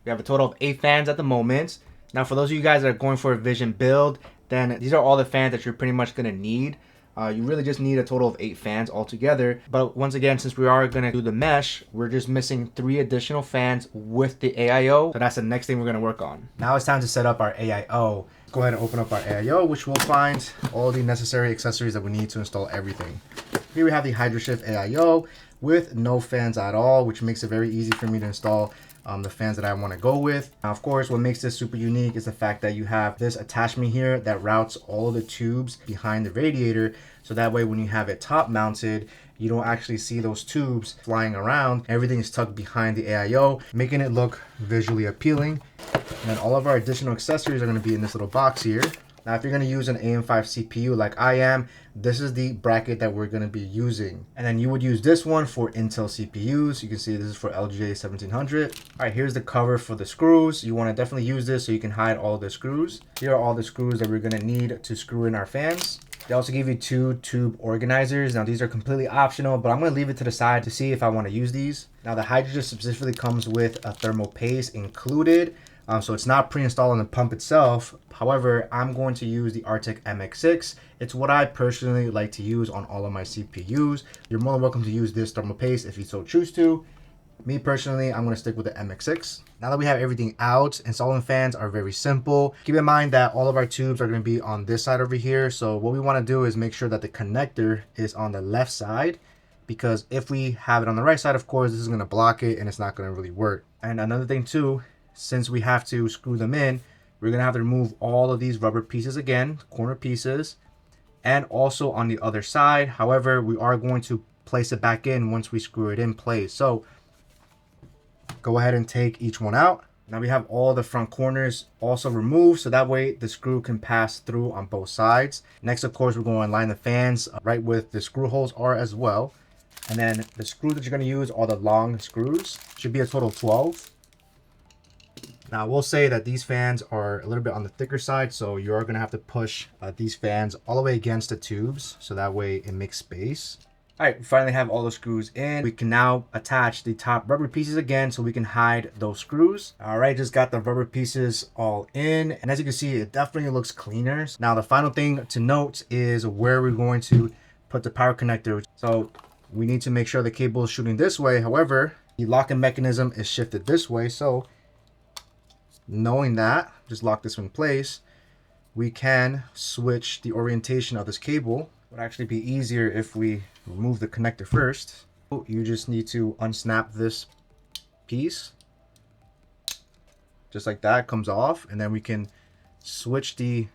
we have a total of 8 fans at the moment. Now for those of you guys that are going for a Vision build, then these are all the fans that you're pretty much going to need. You really just need a total of 8 fans altogether. But once again, since we are going to do the mesh, we're just missing 3 additional fans with the AIO. So that's the next thing we're going to work on. Now it's time to set up our AIO. Go ahead and open up our AIO, which will find all the necessary accessories that we need to install everything. Here we have the HydroShift AIO with no fans at all, which makes it very easy for me to install the fans that I want to go with. Now, of course, what makes this super unique is the fact that you have this attachment here that routes all the tubes behind the radiator. So that way, when you have it top mounted, you don't actually see those tubes flying around. Everything is tucked behind the AIO, making it look visually appealing. And then all of our additional accessories are going to be in this little box here. Now, if you're going to use an AM5 CPU like I am, this is the bracket that we're going to be using. And then you would use this one for Intel CPUs. You can see this is for LGA 1700. All right, here's the cover for the screws. You want to definitely use this so you can hide all the screws. Here are all the screws that we're going to need to screw in our fans. They also give you 2 tube organizers. Now these are completely optional, but I'm going to leave it to the side to see if I want to use these. Now the HydroShift specifically comes with a thermal paste included. So it's not pre-installed on the pump itself. However, I'm going to use the RTX MX6. It's what I personally like to use on all of my CPUs. You're more than welcome to use this thermal paste if you so choose to. Me personally, I'm going to stick with the MX6. Now that we have everything out, installing fans are very simple. Keep in mind that all of our tubes are going to be on this side over here. So what we want to do is make sure that the connector is on the left side, because if we have it on the right side, of course, this is going to block it and it's not going to really work. And another thing too, since we have to screw them in, we're going to have to remove all of these rubber pieces again, corner pieces, and also on the other side. However, we are going to place it back in once we screw it in place. So go ahead and take each one out. Now we have all the front corners also removed, so that way the screw can pass through on both sides. Next, of course, we're going to line the fans right where the screw holes are as well. And then the screws that you're going to use are the long screws. Should be a total of 12. Now, I will say that these fans are a little bit on the thicker side, so you're going to have to push these fans all the way against the tubes, so that way it makes space. All right, we finally have all the screws in. We can now attach the top rubber pieces again so we can hide those screws. All right, just got the rubber pieces all in. And as you can see, it definitely looks cleaner. Now, the final thing to note is where we're going to put the power connector. So we need to make sure the cable is shooting this way. However, the locking mechanism is shifted this way. So knowing that, just lock this in place, we can switch the orientation of this cable. It would actually be easier if we remove the connector first. You just need to unsnap this piece. Just like that, comes off, and then we can switch the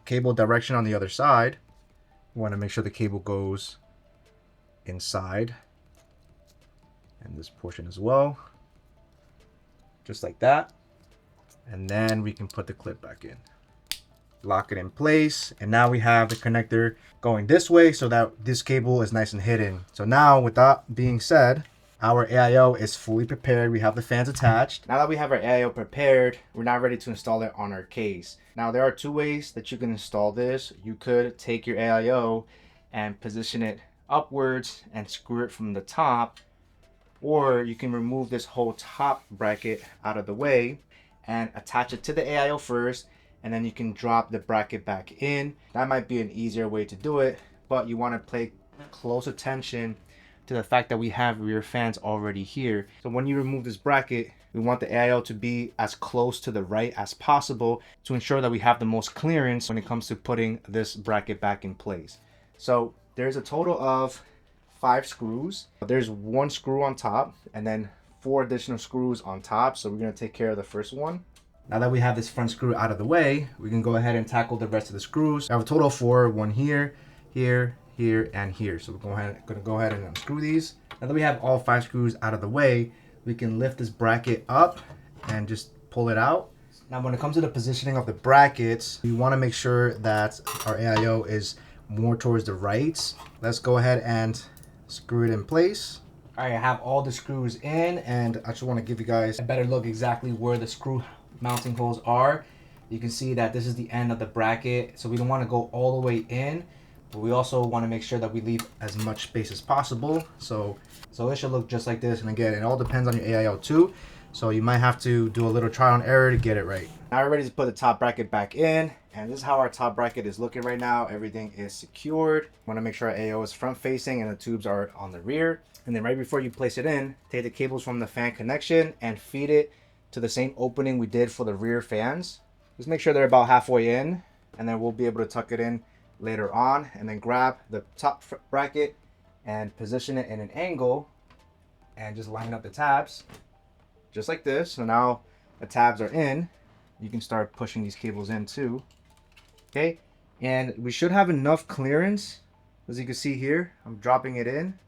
cable direction on the other side. We want to make sure the cable goes inside and this portion as well. Just like that. And then we can put the clip back in. Lock it in place, and now we have the connector going this way so that this cable is nice and hidden. So now, with that being said, our AIO is fully prepared. We have the fans attached. Now that we have our AIO prepared, we're now ready to install it on our case. Now there are 2 ways that you can install this. You could take your AIO and position it upwards and screw it from the top, or you can remove this whole top bracket out of the way and attach it to the AIO first, and then you can drop the bracket back in. That might be an easier way to do it, but you want to pay close attention to the fact that we have rear fans already here. So when you remove this bracket, we want the AIO to be as close to the right as possible to ensure that we have the most clearance when it comes to putting this bracket back in place. So there's a total of 5 screws. There's 1 screw on top and then 4 additional screws on top. So we're going to take care of the first one. Now that we have this front screw out of the way, we can go ahead and tackle the rest of the screws. I have a total of 4, one here, here, here, and here. So we're gonna go ahead and unscrew these. Now that we have all 5 screws out of the way, we can lift this bracket up and just pull it out. Now when it comes to the positioning of the brackets, we want to make sure that our AIO is more towards the right. Let's go ahead and screw it in place. All right, I have all the screws in, and I just want to give you guys a better look exactly where the screw mounting holes are. You can see that this is the end of the bracket, so we don't want to go all the way in, but we also want to make sure that we leave as much space as possible. So it should look just like this. And again, it all depends on your AIO too. So you might have to do a little trial and error to get it right. Now we're ready to put the top bracket back in, and this is how our top bracket is looking right now. Everything is secured. Want to make sure our AIO is front facing and the tubes are on the rear. And then right before you place it in, take the cables from the fan connection and feed it to the same opening we did for the rear fans. Just make sure they're about halfway in, and then we'll be able to tuck it in later on. And then grab the top bracket and position it in an angle and just line up the tabs just like this. So now the tabs are in. You can start pushing these cables in too. Okay, and we should have enough clearance. As you can see here, I'm dropping it in.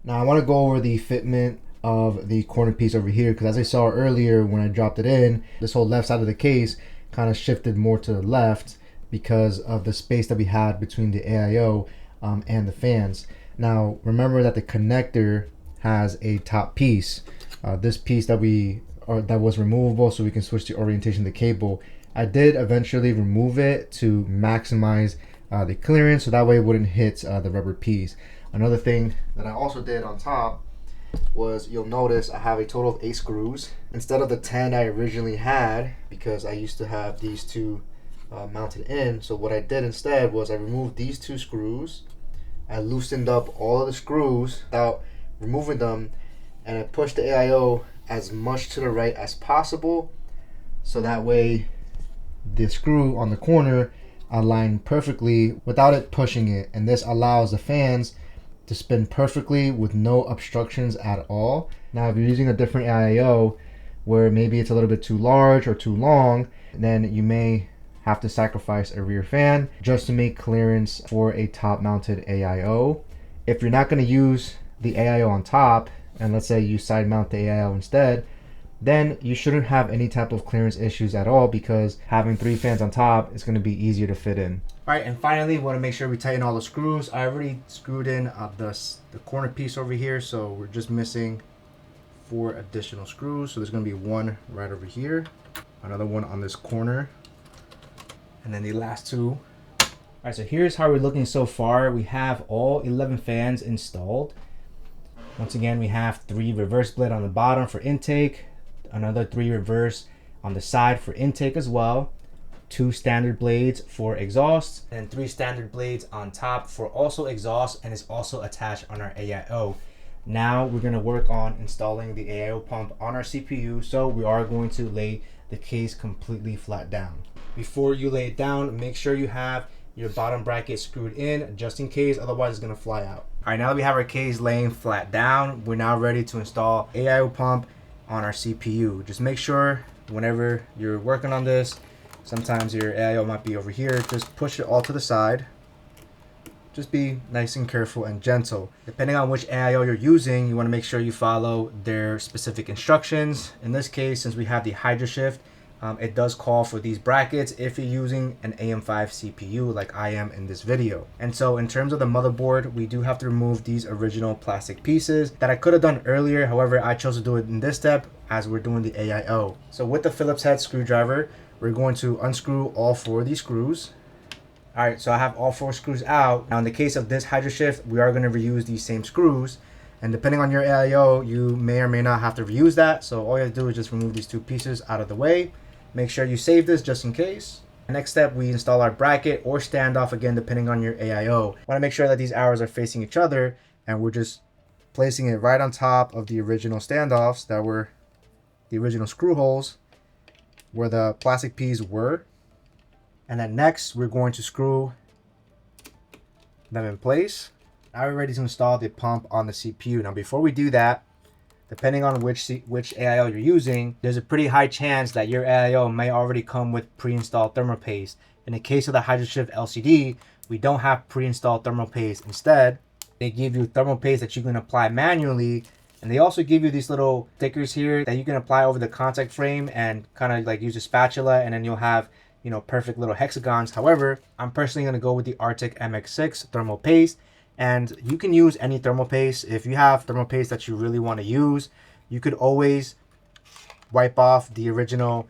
Now I want to go over the fitment of the corner piece over here, because as I saw earlier when I dropped it in, this whole left side of the case kind of shifted more to the left because of the space that we had between the AIO and the fans. Now remember that the connector has a top piece. This piece that was removable, so we can switch the orientation of the cable. I did eventually remove it to maximize the clearance, so that way it wouldn't hit the rubber piece. Another thing that I also did on top was, you'll notice I have a total of 8 screws instead of the 10 I originally had, because I used to have these 2 mounted in. So what I did instead was I removed these 2 screws, I loosened up all of the screws without removing them, and I pushed the AIO as much to the right as possible, so that way the screw on the corner aligned perfectly without it pushing it. And this allows the fans to spin perfectly with no obstructions at all. Now if you're using a different AIO where maybe it's a little bit too large or too long, then you may have to sacrifice a rear fan just to make clearance for a top mounted AIO. If you're not going to use the AIO on top, and let's say you side mount the AIO instead, then you shouldn't have any type of clearance issues at all, because having 3 fans on top is going to be easier to fit in. All right, and finally we want to make sure we tighten all the screws. I already screwed in the corner piece over here, so we're just missing 4 additional screws. So there's going to be 1 right over here, another 1 on this corner, and then the last 2. All right, so here's how we're looking so far. We have all 11 fans installed. Once again, we have 3 reverse blade on the bottom for intake, another 3 reverse on the side for intake as well, 2 standard blades for exhaust, and 3 standard blades on top for also exhaust, and is also attached on our AIO. Now we're going to work on installing the AIO pump on our CPU, so we are going to lay the case completely flat down. Before you lay it down, make sure you have your bottom bracket screwed in just in case, otherwise it's going to fly out. All right, now that we have our case laying flat down, we're now ready to install AIO pump on our CPU. Just make sure whenever you're working on this, sometimes your AIO might be over here, just push it all to the side. Just be nice and careful and gentle. Depending on which AIO you're using, you want to make sure you follow their specific instructions. In this case, since we have the HydroShift, it does call for these brackets if you're using an AM5 CPU like I am in this video. And so in terms of the motherboard, we do have to remove these original plastic pieces that I could have done earlier. However, I chose to do it in this step as we're doing the AIO. So with the Phillips head screwdriver, we're going to unscrew all 4 of these screws. All right, so I have all 4 screws out. Now in the case of this HydroShift, we are going to reuse these same screws. And depending on your AIO, you may or may not have to reuse that. So all you have to do is just remove these 2 pieces out of the way. Make sure you save this just in case. Next step, we install our bracket or standoff, again, depending on your AIO. Want to make sure that these arrows are facing each other, and we're just placing it right on top of the original standoffs that were the original screw holes where the plastic piece were. And then next, we're going to screw them in place. Now we're ready to install the pump on the CPU. Now before we do that, depending on which AIO you're using, there's a pretty high chance that your AIO may already come with pre-installed thermal paste. In the case of the HydroShift LCD, we don't have pre-installed thermal paste. Instead, they give you thermal paste that you can apply manually, and they also give you these little stickers here that you can apply over the contact frame and kind of like use a spatula, and then you'll have, you know, perfect little hexagons. However, I'm personally going to go with the Arctic MX6 thermal paste. And you can use any thermal paste. If you have thermal paste that you really want to use, you could always wipe off the original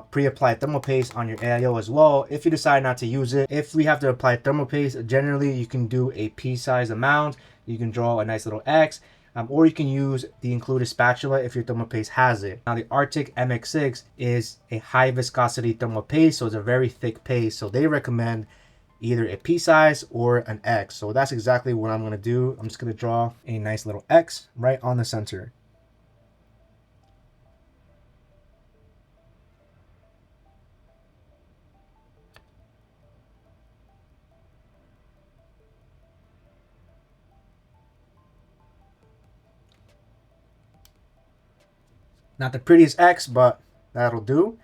pre-applied thermal paste on your AIO as well if you decide not to use it. If we have to apply thermal paste, generally you can do a pea-sized amount. You can draw a nice little X, or you can use the included spatula if your thermal paste has it. Now the Arctic MX6 is a high viscosity thermal paste, so it's a very thick paste. So they recommend either a pea size or an X. So that's exactly what I'm going to do. I'm just going to draw a nice little X right on the center. Not the prettiest X, but that'll do.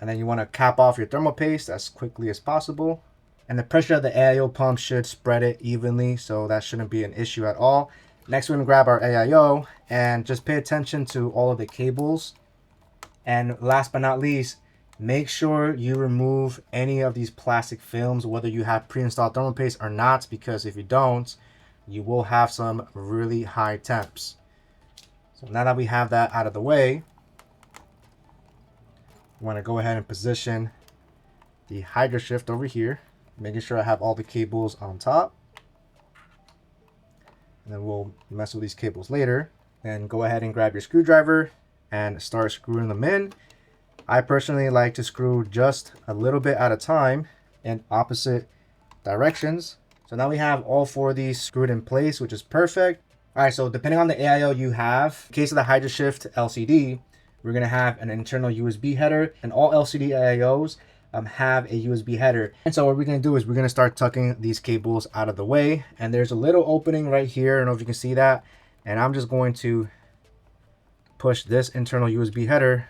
And then you want to cap off your thermal paste as quickly as possible. And the pressure of the AIO pump should spread it evenly, so that shouldn't be an issue at all. Next, we're going to grab our AIO and just pay attention to all of the cables. And last but not least, make sure you remove any of these plastic films, whether you have pre-installed thermal paste or not, because if you don't, you will have some really high temps. So now that we have that out of the way, I want to go ahead and position the HydroShift over here, making sure I have all the cables on top. And then we'll mess with these cables later. And go ahead and grab your screwdriver and start screwing them in. I personally like to screw just a little bit at a time in opposite directions. So now we have all four of these screwed in place, which is perfect. All right, so depending on the AIO you have, in case of the HydroShift LCD, we're gonna have an internal USB header, and all LCD AIOs have a USB header. And so what we're gonna do is we're gonna start tucking these cables out of the way. And there's a little opening right here. I don't know if you can see that. And I'm just going to push this internal USB header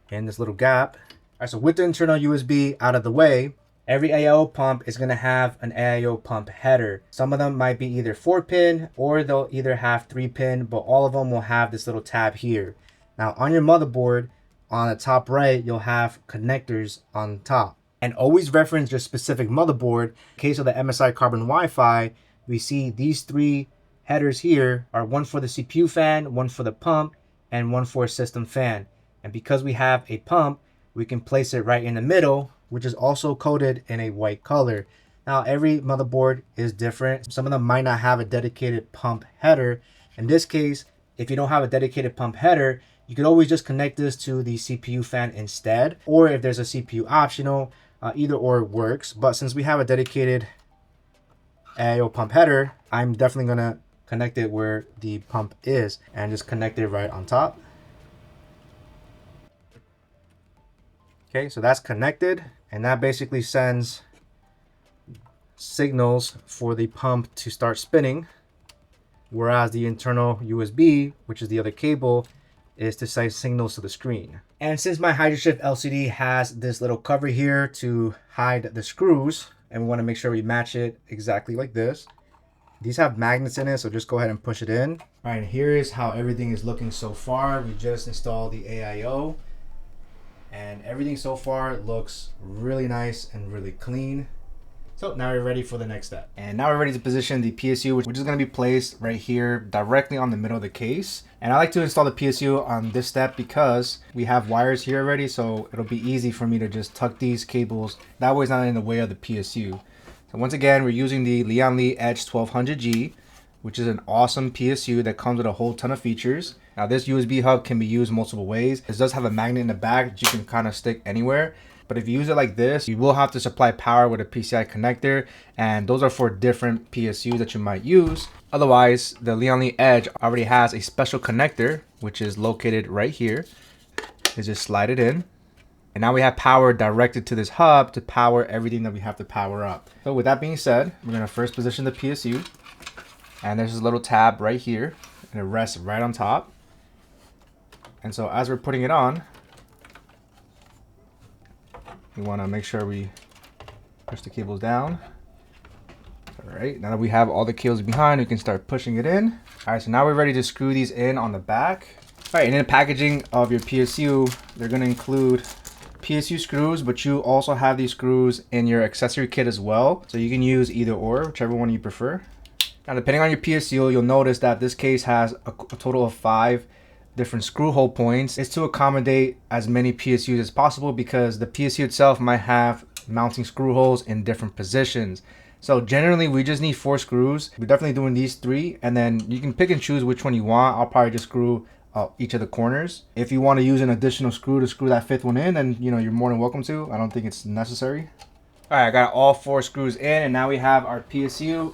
in this little gap. All right, so with the internal USB out of the way, every AIO pump is gonna have an AIO pump header. Some of them might be either 4-pin or they'll either have 3-pin, but all of them will have this little tab here. Now on your motherboard, on the top right, you'll have connectors on top. And always reference your specific motherboard. In case of the MSI Carbon Wi-Fi, we see these three headers here are one for the CPU fan, one for the pump, and one for system fan. And because we have a pump, we can place it right in the middle, which is also coded in a white color. Now every motherboard is different. Some of them might not have a dedicated pump header. In this case, if you don't have a dedicated pump header, you could always just connect this to the CPU fan instead, or if there's a CPU optional, either or works. But since we have a dedicated AIO pump header, I'm definitely gonna connect it where the pump is and just connect it right on top. Okay, so that's connected, and that basically sends signals for the pump to start spinning, whereas the internal USB, which is the other cable, is to send signals to the screen. And since my HydroShift LCD has this little cover here to hide the screws, and we want to make sure we match it exactly like this, these have magnets in it, so just go ahead and push it in. All right, here is how everything is looking so far. We just installed the AIO, and everything so far looks really nice and really clean. So now we're ready for the next step. And now we're ready to position the PSU, which is going to be placed right here directly on the middle of the case. And I like to install the PSU on this step because we have wires here already, so it'll be easy for me to just tuck these cables. That way it's not in the way of the PSU. So once again, we're using the Lian Li Edge 1200G, which is an awesome PSU that comes with a whole ton of features. Now this USB hub can be used multiple ways. It does have a magnet in the back that you can kind of stick anywhere. But if you use it like this, you will have to supply power with a PCI connector, and those are for different PSUs that you might use. Otherwise, the Lian Li Edge already has a special connector, which is located right here. You just slide it in. And now we have power directed to this hub to power everything that we have to power up. So with that being said, we're gonna first position the PSU. And there's this little tab right here, and it rests right on top. And so as we're putting it on, we want to make sure we push the cables down. All right, now that we have all the cables behind, we can start pushing it in. All right, so now we're ready to screw these in on the back. All right, and in the packaging of your PSU, they're going to include PSU screws, but you also have these screws in your accessory kit as well. So you can use either or, whichever one you prefer. Now, depending on your PSU, you'll notice that this case has a total of 5 different screw hole points. It's to accommodate as many PSUs as possible because the PSU itself might have mounting screw holes in different positions. So generally we just need 4 screws. We're definitely doing these 3, and then you can pick and choose which one you want. I'll probably just screw each of the corners. If you want to use an additional screw to screw that 5th one in, then you're more than welcome to. I don't think it's necessary. All right, I got all 4 screws in, and now we have our PSU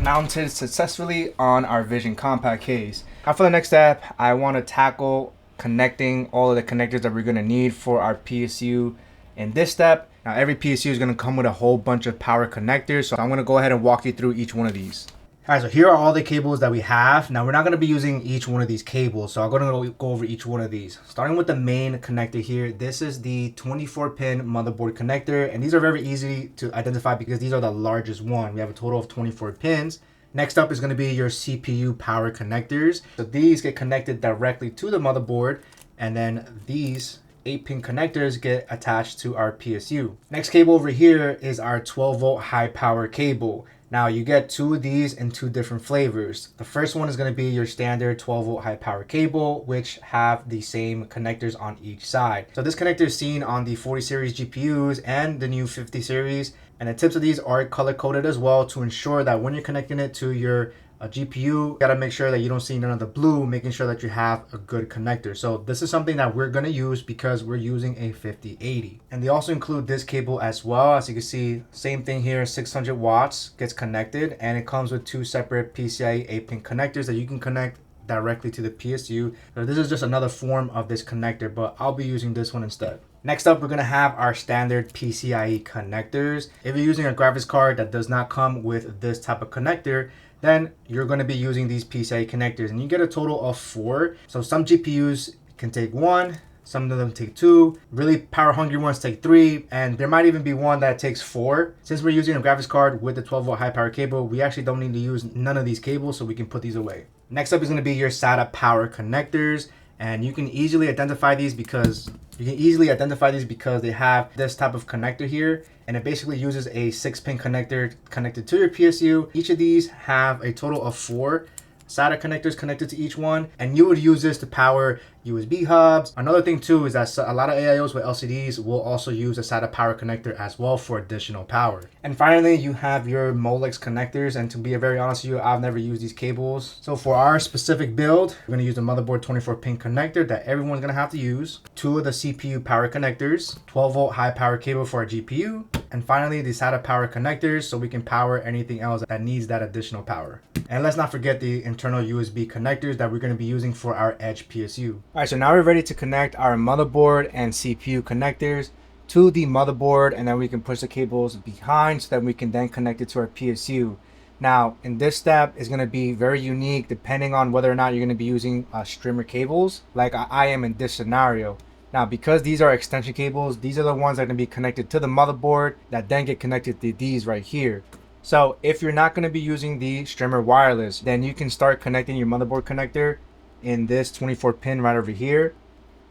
mounted successfully on our Vision compact case. Now for the next step, I want to tackle connecting all of the connectors that we're going to need for our PSU in this step. Now every PSU is going to come with a whole bunch of power connectors, so I'm going to go ahead and walk you through each one of these. All right, so here are all the cables that we have. Now we're not going to be using each one of these cables, so I'm going to go over each one of these. Starting with the main connector here, this is the 24-pin motherboard connector, and these are very easy to identify because these are the largest one. We have a total of 24 pins. Next up is going to be your CPU power connectors. So these get connected directly to the motherboard, and then these 8-pin connectors get attached to our PSU. Next cable over here is our 12-volt high power cable. Now you get 2 of these in 2 different flavors. The first one is going to be your standard 12-volt high power cable, which have the same connectors on each side. So this connector is seen on the 40 series GPUs and the new 50 series. And the tips of these are color coded as well to ensure that when you're connecting it to your GPU, you gotta make sure that you don't see none of the blue, making sure that you have a good connector. So this is something that we're gonna use because we're using a 5080. And they also include this cable as well. As you can see, same thing here, 600 watts gets connected, and it comes with 2 separate PCIe 8-pin connectors that you can connect directly to the PSU. So this is just another form of this connector, but I'll be using this one instead. Next up, we're gonna have our standard PCIe connectors. If you're using a graphics card that does not come with this type of connector, then you're going to be using these PCIe connectors, and you get a total of 4. So some GPUs can take 1, some of them take 2, really power hungry ones take 3, and there might even be one that takes 4. Since we're using a graphics card with the 12-volt high power cable, we actually don't need to use none of these cables, so we can put these away. Next up is going to be your SATA power connectors, and you can easily identify these because they have this type of connector here, and it basically uses a 6-pin connector connected to your PSU. Each of these have a total of 4 SATA connectors connected to each one, and you would use this to power USB hubs. Another thing too is that a lot of AIOs with LCDs will also use a SATA power connector as well for additional power. And finally, you have your Molex connectors, and to be very honest with you, I've never used these cables. So for our specific build, we're going to use the motherboard 24-pin connector that everyone's going to have to use, 2 of the CPU power connectors, 12-volt high power cable for our GPU, and finally the SATA power connectors so we can power anything else that needs that additional power. And let's not forget the internal USB connectors that we're going to be using for our Edge PSU. All right, so now we're ready to connect our motherboard and CPU connectors to the motherboard, and then we can push the cables behind so that we can then connect it to our PSU. Now, in this step is going to be very unique depending on whether or not you're going to be using streamer cables like I am in this scenario. Now, because these are extension cables, these are the ones that are going to be connected to the motherboard that then get connected to these right here. So if you're not going to be using the streamer wireless, then you can start connecting your motherboard connector in this 24-pin right over here.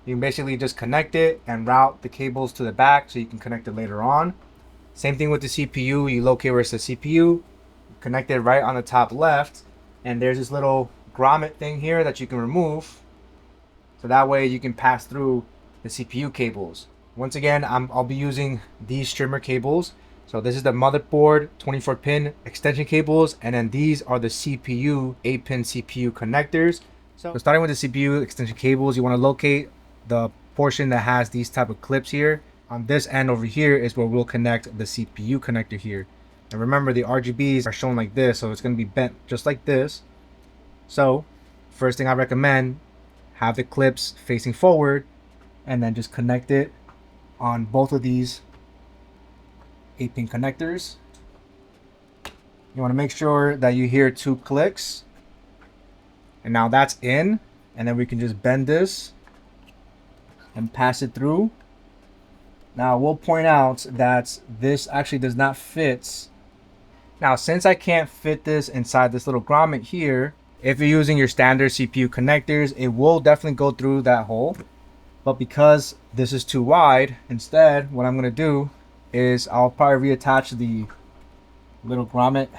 You can basically just connect it and route the cables to the back so you can connect it later on. Same thing with the CPU. You locate where it's the CPU, connect it right on the top left, and there's this little grommet thing here that you can remove. So that way you can pass through the CPU cables. Once again, I'll be using these streamer cables. So this is the motherboard 24-pin extension cables, and then these are the CPU 8-pin CPU connectors. So starting with the CPU extension cables, you want to locate the portion that has these type of clips here. On this end over here is where we'll connect the CPU connector here. And remember, the RGBs are shown like this, so it's going to be bent just like this. So first thing I recommend, have the clips facing forward, and then just connect it on both of these 8-pin connectors. You want to make sure that you hear 2 clicks. And now that's in. And then we can just bend this and pass it through. Now we'll point out that this actually does not fit. Now, since I can't fit this inside this little grommet here, if you're using your standard CPU connectors, it will definitely go through that hole. But because this is too wide, instead, what I'm going to do is I'll probably reattach the little grommet.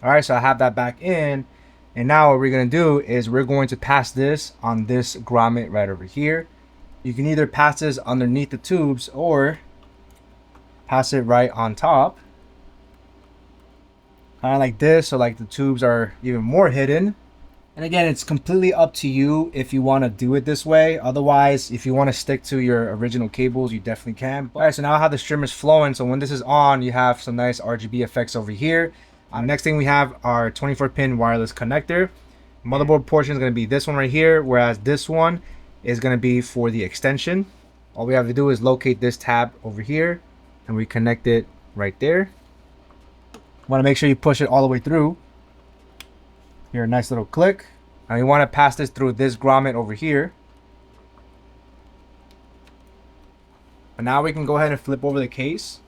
All right, so I have that back in. And now what we're going to do is we're going to pass this on this grommet right over here. You can either pass this underneath the tubes or pass it right on top. Kind of like this, so like the tubes are even more hidden. And again, it's completely up to you if you want to do it this way. Otherwise, if you want to stick to your original cables, you definitely can. All right, so now I have the streamers flowing. So when this is on, you have some nice RGB effects over here. Next thing we have our 24-pin wireless connector. Motherboard portion is going to be this one right here, whereas this one is going to be for the extension. All we have to do is locate this tab over here, and we connect it right there. Want to make sure you push it all the way through. Here, a nice little click. Now you want to pass this through this grommet over here. And now we can go ahead and flip over the case.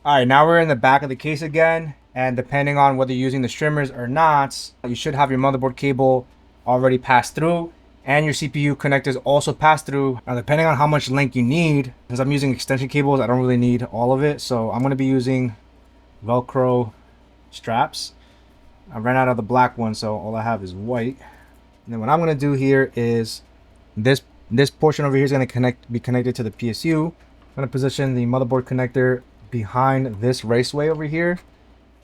All right, now we're in the back of the case again. And depending on whether you're using the streamers or not, you should have your motherboard cable already passed through. And your CPU connectors also pass through. Now, depending on how much length you need, since I'm using extension cables, I don't really need all of it. So I'm going to be using Velcro straps. I ran out of the black one, so all I have is white. And then what I'm going to do here is this portion over here is going to be connected to the PSU. I'm going to position the motherboard connector behind this raceway over here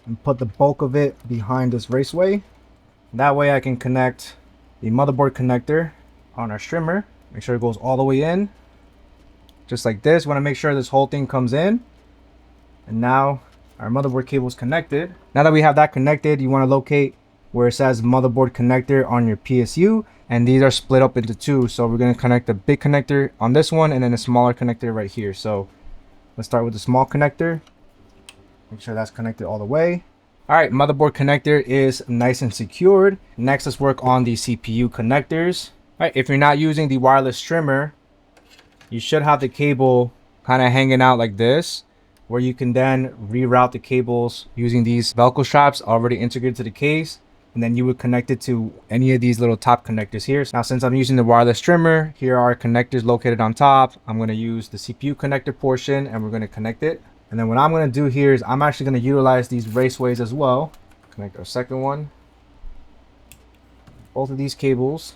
and put the bulk of it behind this raceway. That way I can connect the motherboard connector on our streamer. Make sure it goes all the way in, just like this. Want to make sure this whole thing comes in. And now our motherboard cable is connected. Now that we have that connected, you want to locate where it says motherboard connector on your PSU, and these are split up into 2. So we're going to connect the big connector on this one and then a smaller connector right here. So let's start with the small connector. Make sure that's connected all the way. All right, motherboard connector is nice and secured. Next, let's work on the CPU connectors. All right, if you're not using the wireless streamer, you should have the cable kind of hanging out like this, where you can then reroute the cables using these Velcro straps already integrated to the case. And then you would connect it to any of these little top connectors here. Now, since I'm using the wireless streamer, here are connectors located on top. I'm going to use the CPU connector portion and we're going to connect it. And then what I'm going to do here is I'm actually going to utilize these raceways as well. Connect our second one. Both of these cables.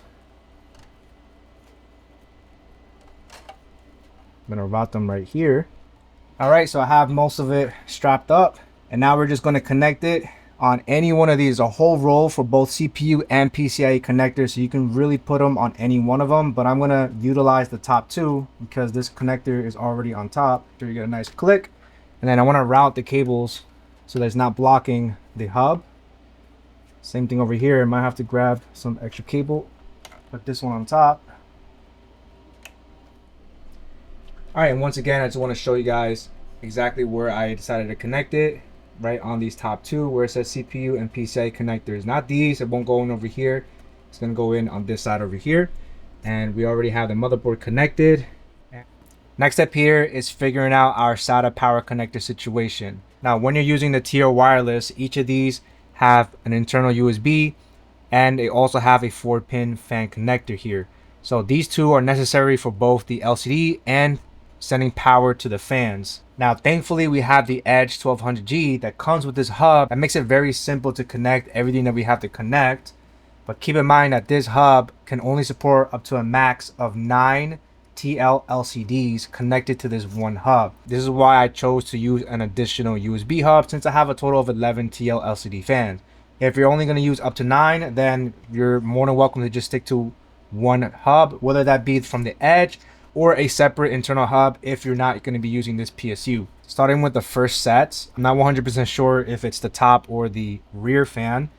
I'm going to route them right here. All right, so I have most of it strapped up. And now we're just going to connect it on any one of these, a whole row for both CPU and PCIe connectors. So you can really put them on any one of them. But I'm going to utilize the top 2 because this connector is already on top. So you get a nice click. And then I want to route the cables so that it's not blocking the hub. Same thing over here. I might have to grab some extra cable. Put this one on top. All right, and once again, I just want to show you guys exactly where I decided to connect it. Right on these top 2 where it says CPU and PCIe connectors. Not these, it won't go in over here. It's going to go in on this side over here. And we already have the motherboard connected. Next step here is figuring out our SATA power connector situation. Now, when you're using the TL Wireless, each of these have an internal USB and they also have a 4-pin fan connector here. So these 2 are necessary for both the LCD and sending power to the fans. Now, thankfully, we have the Edge 1200G that comes with this hub. That makes it very simple to connect everything that we have to connect. But keep in mind that this hub can only support up to a max of 9 TL LCDs connected to this one hub. This is why I chose to use an additional USB hub, since I have a total of 11 TL LCD fans. If you're only going to use up to 9, then you're more than welcome to just stick to one hub, whether that be from the Edge or a separate internal hub if you're not going to be using this PSU. Starting with the first set, I'm not 100% sure if it's the top or the rear fan,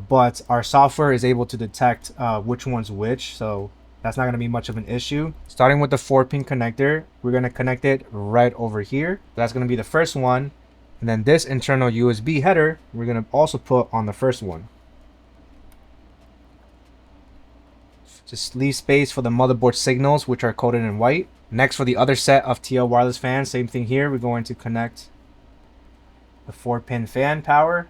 but our software is able to detect which one's which, so that's not going to be much of an issue. Starting with the 4-pin connector, we're going to connect it right over here. That's going to be the first one. And then this internal USB header, we're gonna also put on the first one. Just leave space for the motherboard signals, which are coded in white. Next, for the other set of TL wireless fans, same thing here. We're going to connect the 4-pin fan power.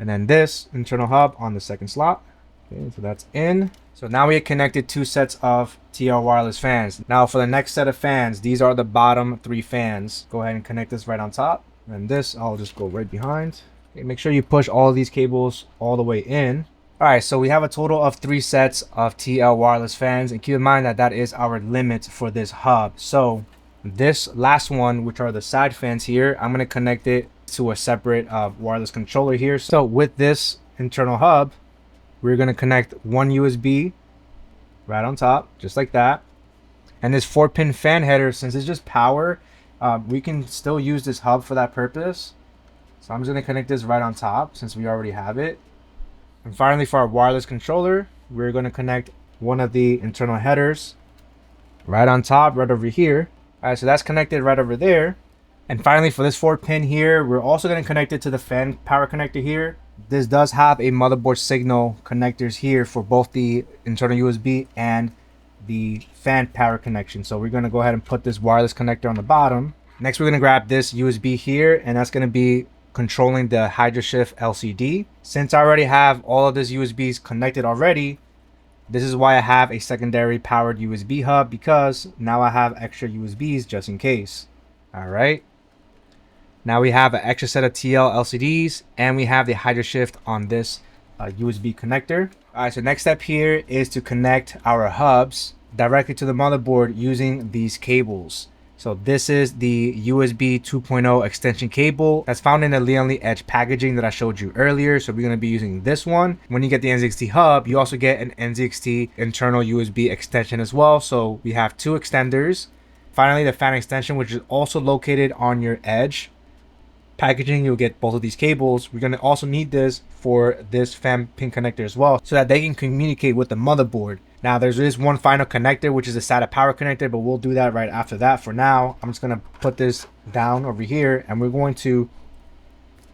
And then this internal hub on the second slot. Okay, so that's in. So now we have connected 2 sets of TL wireless fans. Now for the next set of fans, these are the bottom 3 fans. Go ahead and connect this right on top. And this, I'll just go right behind. Okay, make sure you push all of these cables all the way in. All right, so we have a total of 3 sets of TL wireless fans, and keep in mind that that is our limit for this hub. So this last one, which are the side fans here, I'm going to connect it to a separate wireless controller here. So with this internal hub, we're going to connect one USB right on top, just like that. And this 4-pin fan header, since it's just power, we can still use this hub for that purpose. So I'm just going to connect this right on top since we already have it. And finally, for our wireless controller, we're going to connect one of the internal headers right on top, right over here. All right, so that's connected right over there. And finally, for this 4-pin here, we're also going to connect it to the fan power connector here. This does have a motherboard signal connectors here for both the internal USB and the fan power connection. So we're going to go ahead and put this wireless connector on the bottom. Next, we're going to grab this USB here, and that's going to be controlling the HydroShift LCD. Since I already have all of these USBs connected already, this is why I have a secondary powered USB hub, because now I have extra USBs just in case. All right. Now we have an extra set of TL LCDs, and we have the HydroShift on this USB connector. All right, so next step here is to connect our hubs directly to the motherboard using these cables. So this is the USB 2.0 extension cable that's found in the Lian Li Edge packaging that I showed you earlier. So we're going to be using this one. When you get the NZXT hub, you also get an NZXT internal USB extension as well. So we have 2 extenders. Finally, the fan extension, which is also located on your Edge packaging. You'll get both of these cables. We're going to also need this for this fan pin connector as well, so that they can communicate with the motherboard. Now there is one final connector, which is a SATA power connector, but we'll do that right after that. For now, I'm just going to put this down over here, and we're going to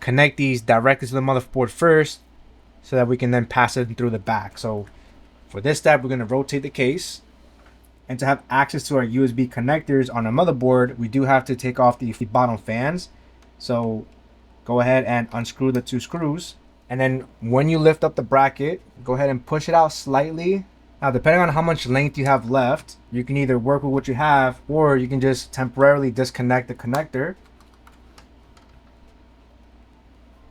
connect these directly to the motherboard first, so that we can then pass it through the back. So for this step, we're going to rotate the case. And to have access to our USB connectors on a motherboard, we do have to take off the bottom fans. So go ahead and unscrew the 2 screws. And then when you lift up the bracket, go ahead and push it out slightly. Now, depending on how much length you have left, you can either work with what you have, or you can just temporarily disconnect the connector,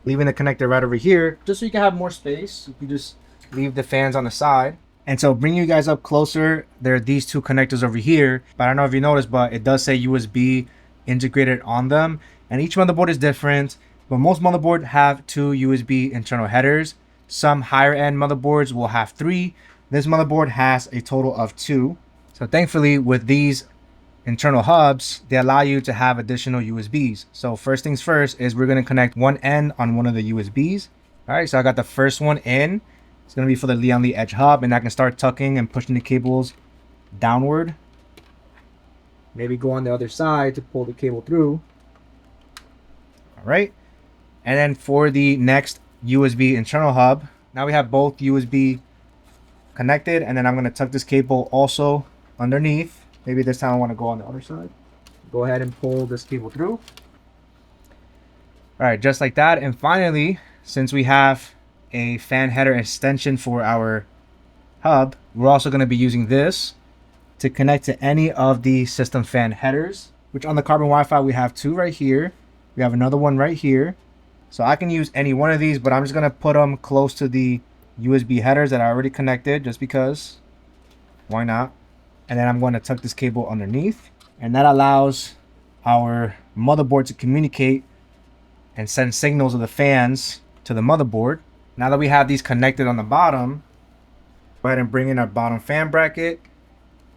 leaving the connector right over here, just so you can have more space. You can just leave the fans on the side. And so bring you guys up closer, there are these 2 connectors over here, but I don't know if you noticed, but it does say USB integrated on them. And each motherboard is different, but most motherboards have 2 USB internal headers. Some higher end motherboards will have 3. This motherboard has a total of 2. So thankfully, with these internal hubs, they allow you to have additional USBs. So first things first is we're going to connect one end on one of the USBs. All right, so I got the first one in. It's going to be for the Lian Li Edge hub, and I can start tucking and pushing the cables downward. Maybe go on the other side to pull the cable through. All right. And then for the next USB internal hub, now we have both USB connected, and then I'm going to tuck this cable also underneath. Maybe this time I want to go on the other side. Go ahead and pull this cable through. All right, just like that. And finally, since we have a fan header extension for our hub, we're also going to be using this to connect to any of the system fan headers, which on the Carbon Wi-Fi we have 2 right here. We have another one right here. So I can use any one of these, but I'm just going to put them close to the USB headers that I already connected, just because. Why not? And then I'm going to tuck this cable underneath, and that allows our motherboard to communicate and send signals of the fans to the motherboard. Now that we have these connected on the bottom, go ahead and bring in our bottom fan bracket.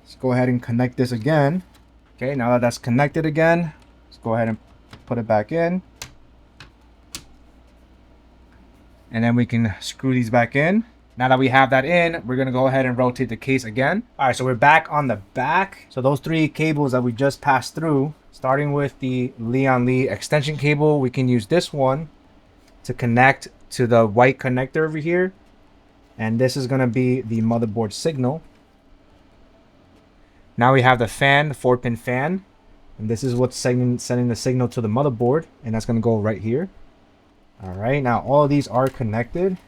Let's go ahead and connect this again. Okay, now that that's connected again, let's go ahead and put it back in. And then we can screw these back in. Now that we have that in, we're gonna go ahead and rotate the case again. All right, so we're back on the back. So those 3 cables that we just passed through, starting with the Lian Li extension cable, we can use this one to connect to the white connector over here. And this is gonna be the motherboard signal. Now we have the fan, the 4-pin fan. And this is what's sending the signal to the motherboard. And that's gonna go right here. All right, now all of these are connected.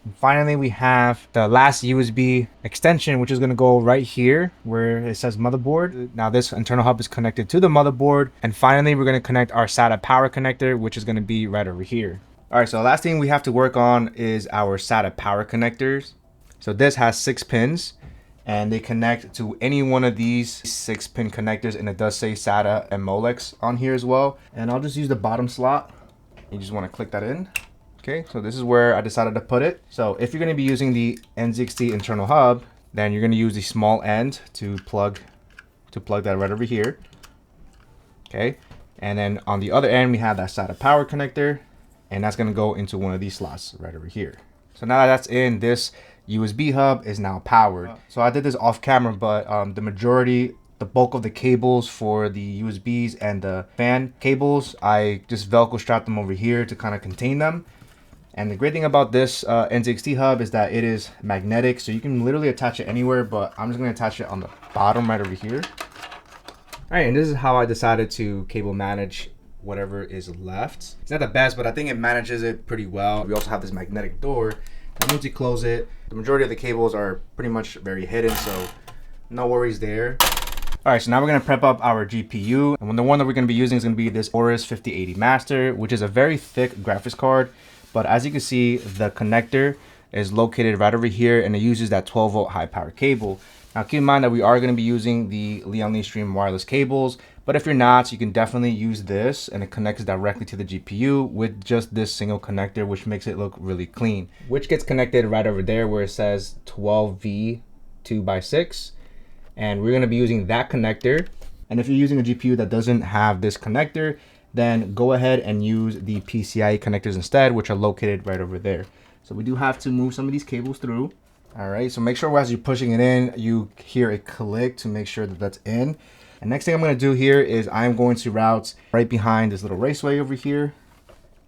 And finally, we have the last USB extension, which is going to go right here where it says motherboard. Now this internal hub is connected to the motherboard. And finally, we're going to connect our SATA power connector, which is going to be right over here. All right, so the last thing we have to work on is our SATA power connectors. So this has 6 pins and they connect to any one of these 6-pin connectors. And it does say SATA and Molex on here as well. And I'll just use the bottom slot. You just want to click that in. Okay, so this is where I decided to put it. So if you're going to be using the NZXT internal hub, then you're going to use the small end to plug that right over here. Okay, and then on the other end, we have that SATA power connector, and that's going to go into one of these slots right over here. So now that that's in, this USB hub is now powered. So I did this off camera, but the bulk of the cables for the USBs and the fan cables, I just Velcro strapped them over here to kind of contain them. And the great thing about this NZXT hub is that it is magnetic, so you can literally attach it anywhere, but I'm just going to attach it on the bottom right over here. All right, and this is how I decided to cable manage whatever is left. It's not the best, but I think it manages it pretty well. We also have this magnetic door, and once you close it, the majority of the cables are pretty much very hidden, so no worries there. All right, so now we're gonna prep up our GPU, and the one that we're gonna be using is gonna be this AORUS 5080 Master, which is a very thick graphics card. But as you can see, the connector is located right over here, and it uses that 12-volt high power cable. Now keep in mind that we are gonna be using the Lian Li Stream wireless cables, but if you're not, you can definitely use this, and it connects directly to the GPU with just this single connector, which makes it look really clean. Which gets connected right over there where it says 12V 2x6. And we're going to be using that connector. And if you're using a GPU that doesn't have this connector, then go ahead and use the PCIe connectors instead, which are located right over there. So we do have to move some of these cables through. All right, so make sure as you're pushing it in, you hear a click to make sure that that's in. And next thing I'm going to do here is I'm going to route right behind this little raceway over here.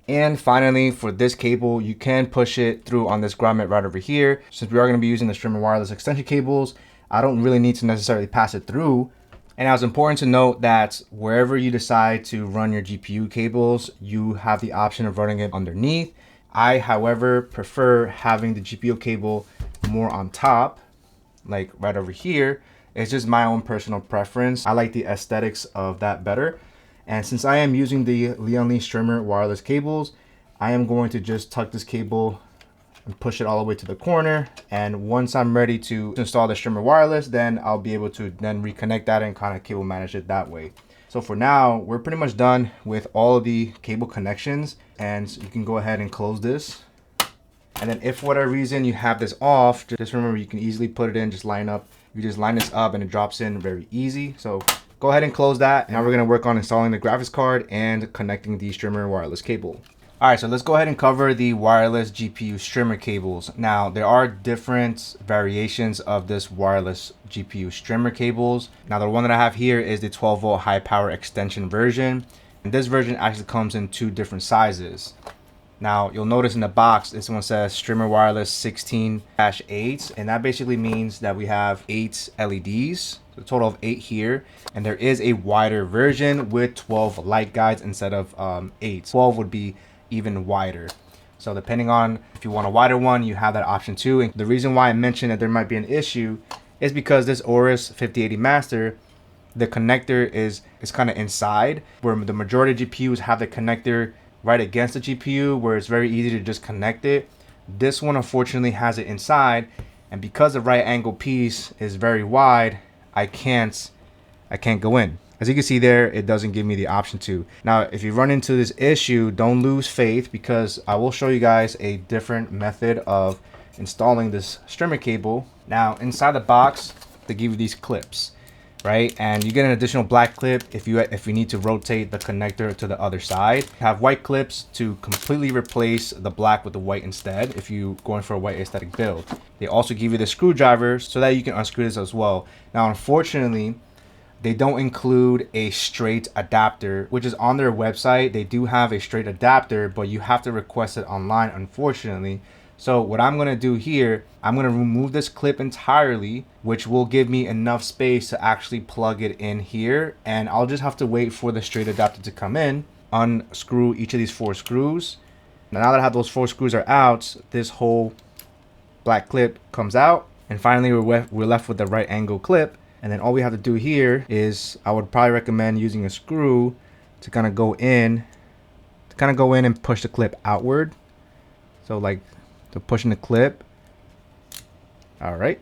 And finally, for this cable, you can push it through on this grommet right over here. Since we are going to be using the Streamer wireless extension cables, I don't really need to necessarily pass it through. And now it's important to note that wherever you decide to run your GPU cables, you have the option of running it underneath. I, however, prefer having the GPU cable more on top, like right over here. It's just my own personal preference. I like the aesthetics of that better. And since I am using the Lian Li Streamer wireless cables, I am going to just tuck this cable and push it all the way to the corner. And once I'm ready to install the Streamer wireless, then I'll be able to then reconnect that and kind of cable manage it that way. So for now, we're pretty much done with all of the cable connections, and so you can go ahead and close this. And then if for whatever reason you have this off, just remember you can easily put it in, just line up. You just line this up and it drops in very easy. So go ahead and close that. Now we're gonna work on installing the graphics card and connecting the Streamer wireless cable. All right, so let's go ahead and cover the wireless GPU streamer cables. Now, there are different variations of this wireless GPU streamer cables. Now, the one that I have here is the 12-volt high power extension version. And this version actually comes in 2 different sizes. Now, you'll notice in the box, this one says Streamer Wireless 16-8, and that basically means that we have 8 LEDs, a total of 8 here. And there is a wider version with 12 light guides instead of 8. 12 would be even wider. So depending on if you want a wider one, you have that option too. And the reason why I mentioned that there might be an issue is because this AORUS 5080 Master, the connector is kind of inside, where the majority of GPUs have the connector right against the GPU, where it's very easy to just connect it. This one unfortunately has it inside, and because the right angle piece is very wide, I can't go in. As you can see there, it doesn't give me the option to. Now, if you run into this issue, don't lose faith, because I will show you guys a different method of installing this streamer cable. Now, inside the box, they give you these clips. right? And you get an additional black clip if you need to rotate the connector to the other side. Have white clips to completely replace the black with the white instead if you're going for a white aesthetic build. They also give you the screwdriver so that you can unscrew this as well. Now, unfortunately, they don't include a straight adapter, which is on their website. They do have a straight adapter, but you have to request it online, unfortunately. So what I'm going to do here, I'm going to remove this clip entirely, which will give me enough space to actually plug it in here. And I'll just have to wait for the straight adapter to come in, unscrew each of these 4 screws. Now that I have those 4 screws are out, this whole black clip comes out. And finally, we're left with the right angle clip. And then all we have to do here is, I would probably recommend using a screw to kind of go in and push the clip outward. So like, to pushing the clip. All right.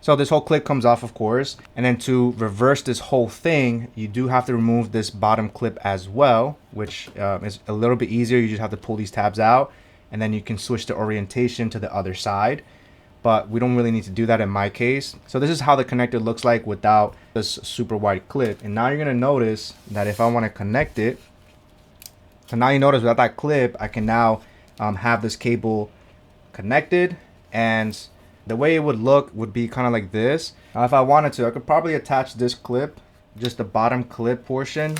So this whole clip comes off, of course. And then to reverse this whole thing, you do have to remove this bottom clip as well, which is a little bit easier. You just have to pull these tabs out, and then you can switch the orientation to the other side. But we don't really need to do that in my case. So this is how the connector looks like without this super wide clip. And now you're gonna notice that if I want to connect it, so now you notice without that clip, I can now have this cable connected, and the way it would look would be kind of like this. Now, if I wanted to, I could probably attach this clip, just the bottom clip portion.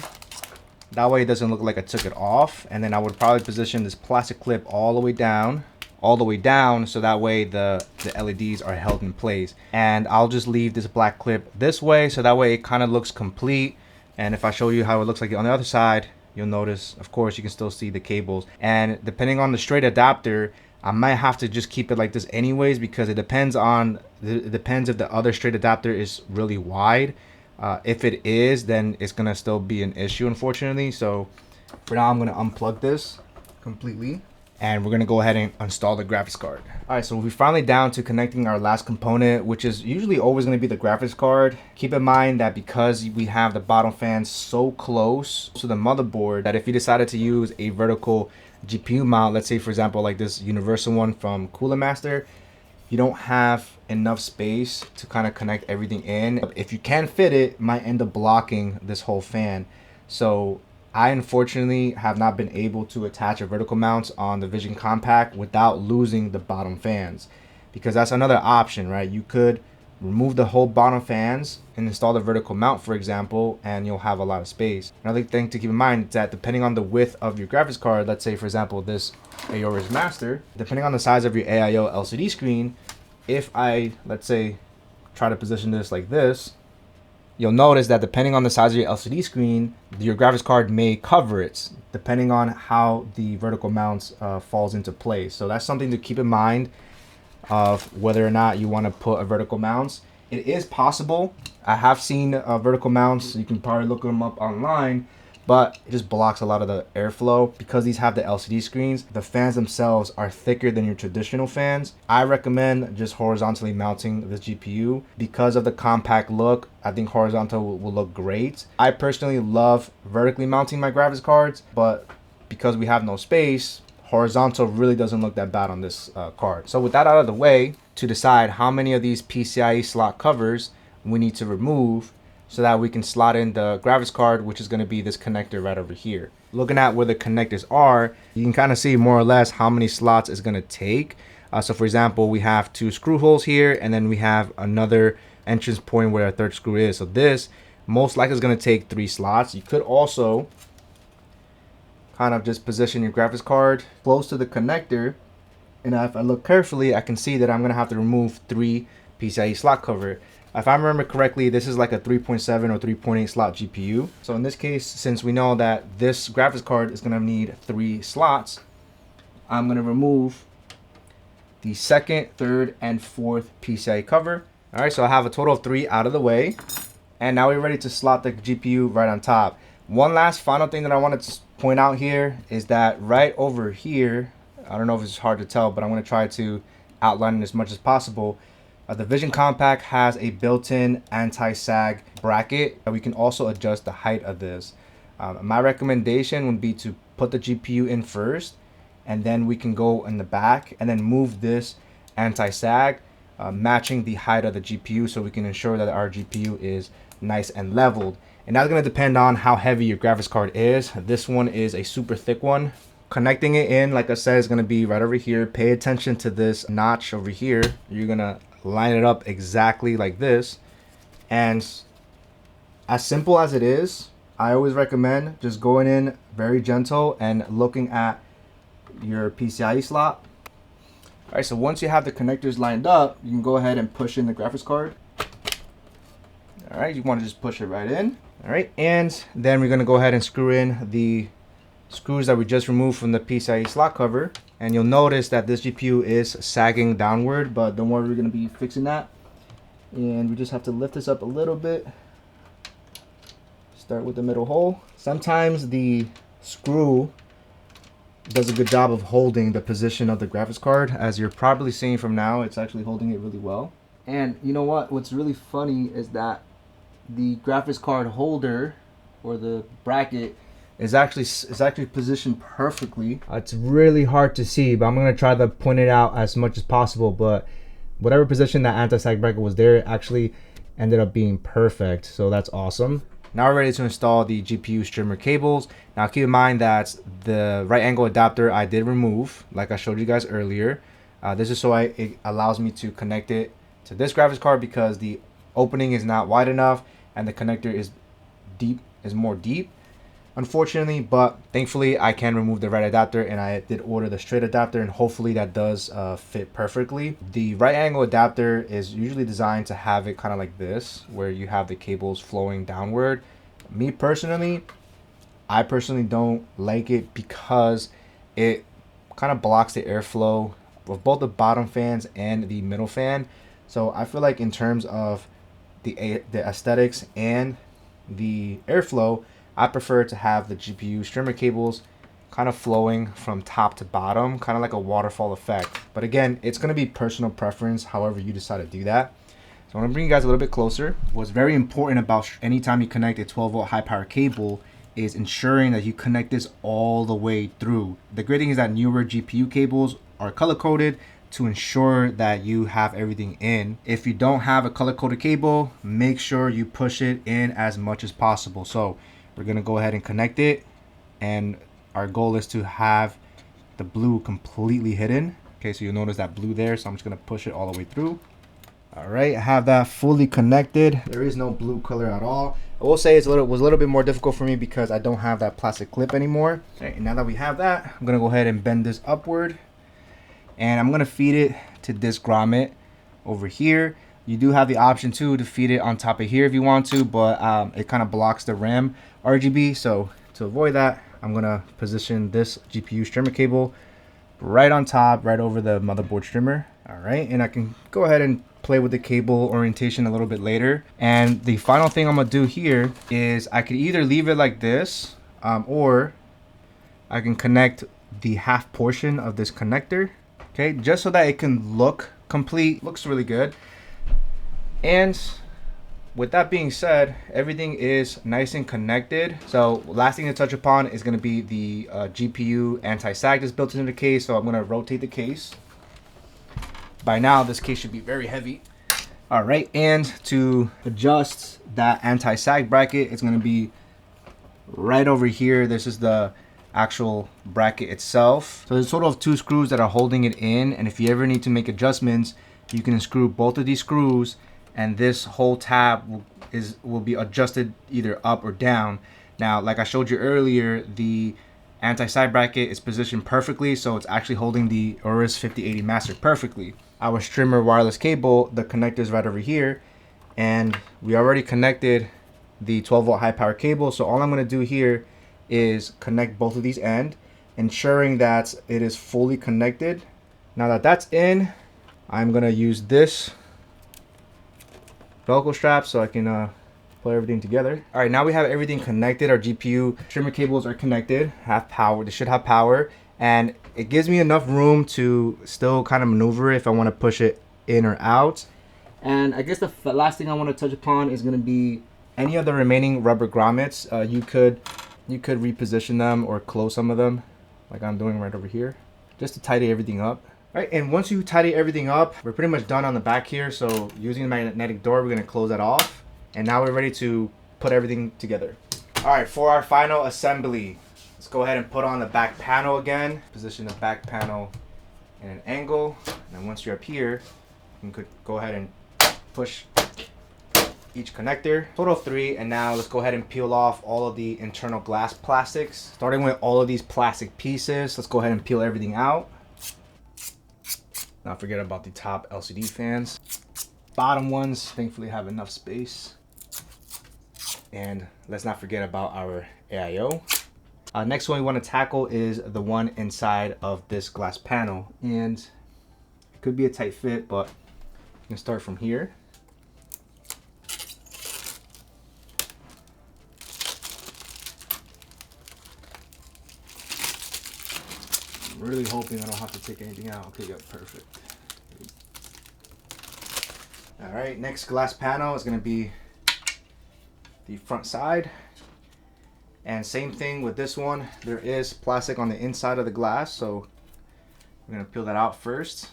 That way it doesn't look like I took it off. And then I would probably position this plastic clip all the way down, so that way the LEDs are held in place. And I'll just leave this black clip this way, so that way it kind of looks complete. And if I show you how it looks like on the other side, you'll notice, of course, you can still see the cables. And depending on the straight adapter, I might have to just keep it like this anyways, because it depends if the other straight adapter is really wide. If it is, then it's gonna still be an issue, unfortunately. So for now, I'm gonna unplug this completely, and we're gonna go ahead and install the graphics card. All right, so we're finally down to connecting our last component, which is usually always gonna be the graphics card. Keep in mind that because we have the bottom fan so close to the motherboard, that if you decided to use a vertical GPU mount, let's say for example like this universal one from Cooler Master, you don't have enough space to kind of connect everything in. If you can fit it, it might end up blocking this whole fan. So I unfortunately have not been able to attach a vertical mount on the Vision Compact without losing the bottom fans, because that's another option, right? You could remove the whole bottom fans and install the vertical mount, for example, and you'll have a lot of space. Another thing to keep in mind is that depending on the width of your graphics card, let's say for example this AORUS Master, depending on the size of your AIO LCD screen, if I, let's say, try to position this like this, you'll notice that depending on the size of your LCD screen, your graphics card may cover it, depending on how the vertical mounts falls into place. So that's something to keep in mind of whether or not you want to put a vertical mounts. It is possible. I have seen vertical mounts. You can probably look them up online, but it just blocks a lot of the airflow because these have the LCD screens. The fans themselves are thicker than your traditional fans. I recommend just horizontally mounting this GPU because of the compact look. I think horizontal will look great. I personally love vertically mounting my graphics cards, but because we have no space, horizontal really doesn't look that bad on this card. So with that out of the way, to decide how many of these PCIe slot covers we need to remove so that we can slot in the graphics card, which is going to be this connector right over here. Looking at where the connectors are, you can kind of see more or less how many slots it's going to take. So for example, we have 2 screw holes here, and then we have another entrance point where our 3rd screw is. So this most likely is going to take 3 slots. You could also kind of just position your graphics card close to the connector, and if I look carefully, I can see that I'm gonna have to remove 3 PCIe slot cover. If I remember correctly, this is like a 3.7 or 3.8 slot GPU. So in this case, since we know that this graphics card is gonna need 3 slots, I'm gonna remove the 2nd, 3rd, and 4th PCIe cover. All right, so I have a total of 3 out of the way, and now we're ready to slot the GPU right on top. One last final thing that I wanted to point out here is that right over here, I don't know if it's hard to tell, but I'm going to try to outline it as much as possible. The Vision Compact has a built-in anti-sag bracket, and we can also adjust the height of this. My recommendation would be to put the GPU in first, and then we can go in the back and then move this anti-sag, matching the height of the GPU, so we can ensure that our GPU is nice and leveled. And that's going to depend on how heavy your graphics card is. This one is a super thick one. Connecting it in, like I said, is going to be right over here. Pay attention to this notch over here. You're going to line it up exactly like this. And as simple as it is, I always recommend just going in very gentle and looking at your PCIe slot. All right, so once you have the connectors lined up, you can go ahead and push in the graphics card. All right, you want to just push it right in. All right, and then we're going to go ahead and screw in the screws that we just removed from the PCIe slot cover. And you'll notice that this GPU is sagging downward, but don't worry, we're going to be fixing that. And we just have to lift this up a little bit. Start with the middle hole. Sometimes the screw does a good job of holding the position of the graphics card. As you're probably seeing from now, it's actually holding it really well. And you know what? What's really funny is that the graphics card holder, or the bracket, is actually positioned perfectly. It's really hard to see, but I'm gonna try to point it out as much as possible. But whatever position that anti-sag bracket was there, it actually ended up being perfect. So that's awesome. Now we're ready to install the GPU streamer cables. Now keep in mind that the right angle adapter I did remove, like I showed you guys earlier. This is so it allows me to connect it to this graphics card, because the opening is not wide enough and the connector is more deep, unfortunately. But thankfully I can remove the right adapter, and I did order the straight adapter, and hopefully that does fit perfectly. The right angle adapter is usually designed to have it kind of like this, where you have the cables flowing downward. I personally don't like it, because it kind of blocks the airflow of both the bottom fans and the middle fan. So I feel like in terms of the aesthetics and the airflow, I prefer to have the GPU streamer cables kind of flowing from top to bottom, kind of like a waterfall effect. But again, it's going to be personal preference, however you decide to do that. So I'm going to bring you guys a little bit closer. What's very important about anytime you connect a 12-volt high power cable is ensuring that you connect this all the way through. The great thing is that newer GPU cables are color coded to ensure that you have everything in. If you don't have a color coded cable, make sure you push it in as much as possible. So we're gonna go ahead and connect it, and our goal is to have the blue completely hidden. Okay, so you'll notice that blue there, so I'm just gonna push it all the way through. All right, I have that fully connected. There is no blue color at all. I will say was a little bit more difficult for me because I don't have that plastic clip anymore. Okay, and now that we have that, I'm gonna go ahead and bend this upward, and I'm gonna feed it to this grommet over here. You do have the option too to feed it on top of here if you want to, but it kind of blocks the RAM RGB. So to avoid that, I'm gonna position this GPU streamer cable right on top, right over the motherboard streamer. All right, and I can go ahead and play with the cable orientation a little bit later. And the final thing I'm gonna do here is I could either leave it like this, or I can connect the half portion of this connector, okay, just so that it can look complete. Looks really good. And with that being said, everything is nice and connected. So last thing to touch upon is going to be the GPU anti-sag that's built into the case. So I'm going to rotate the case. By now this case should be very heavy. All right, and to adjust that anti-sag bracket, it's going to be right over here. This is the actual bracket itself. So there's a total of 2 screws that are holding it in, and if you ever need to make adjustments, you can unscrew both of these screws, and this whole tab will be adjusted either up or down. Now, like I showed you earlier, the anti-sag bracket is positioned perfectly, so it's actually holding the AORUS 5080 master perfectly. Our streamer wireless cable, the connector is right over here, and we already connected the 12-volt high power cable. So all I'm going to do here is connect both of these ends, ensuring that it is fully connected. Now that that's in, I'm going to use this Velcro strap so I can put everything together. All right, now we have everything connected. Our GPU streamer cables are connected, have power. They should have power, and it gives me enough room to still kind of maneuver if I want to push it in or out. And I guess the last thing I want to touch upon is going to be any of the remaining rubber grommets. You could reposition them or close some of them, like I'm doing right over here, just to tidy everything up. All right, and once you tidy everything up, we're pretty much done on the back here. So using the magnetic door, we're going to close that off. And now we're ready to put everything together. All right, for our final assembly, let's go ahead and put on the back panel again. Position the back panel in an angle. And then once you're up here, you could go ahead and push each connector. Total of 3. And now let's go ahead and peel off all of the internal glass plastics. Starting with all of these plastic pieces, let's go ahead and peel everything out. Not forget about the top LCD fans. Bottom ones thankfully have enough space. And let's not forget about our AIO. Next one we want to tackle is the one inside of this glass panel. And it could be a tight fit, but you can start from here. I'm really hoping I don't have to take anything out. Okay, yeah, perfect. All right, next glass panel is going to be the front side. And same thing with this one. There is plastic on the inside of the glass, so we're going to peel that out first.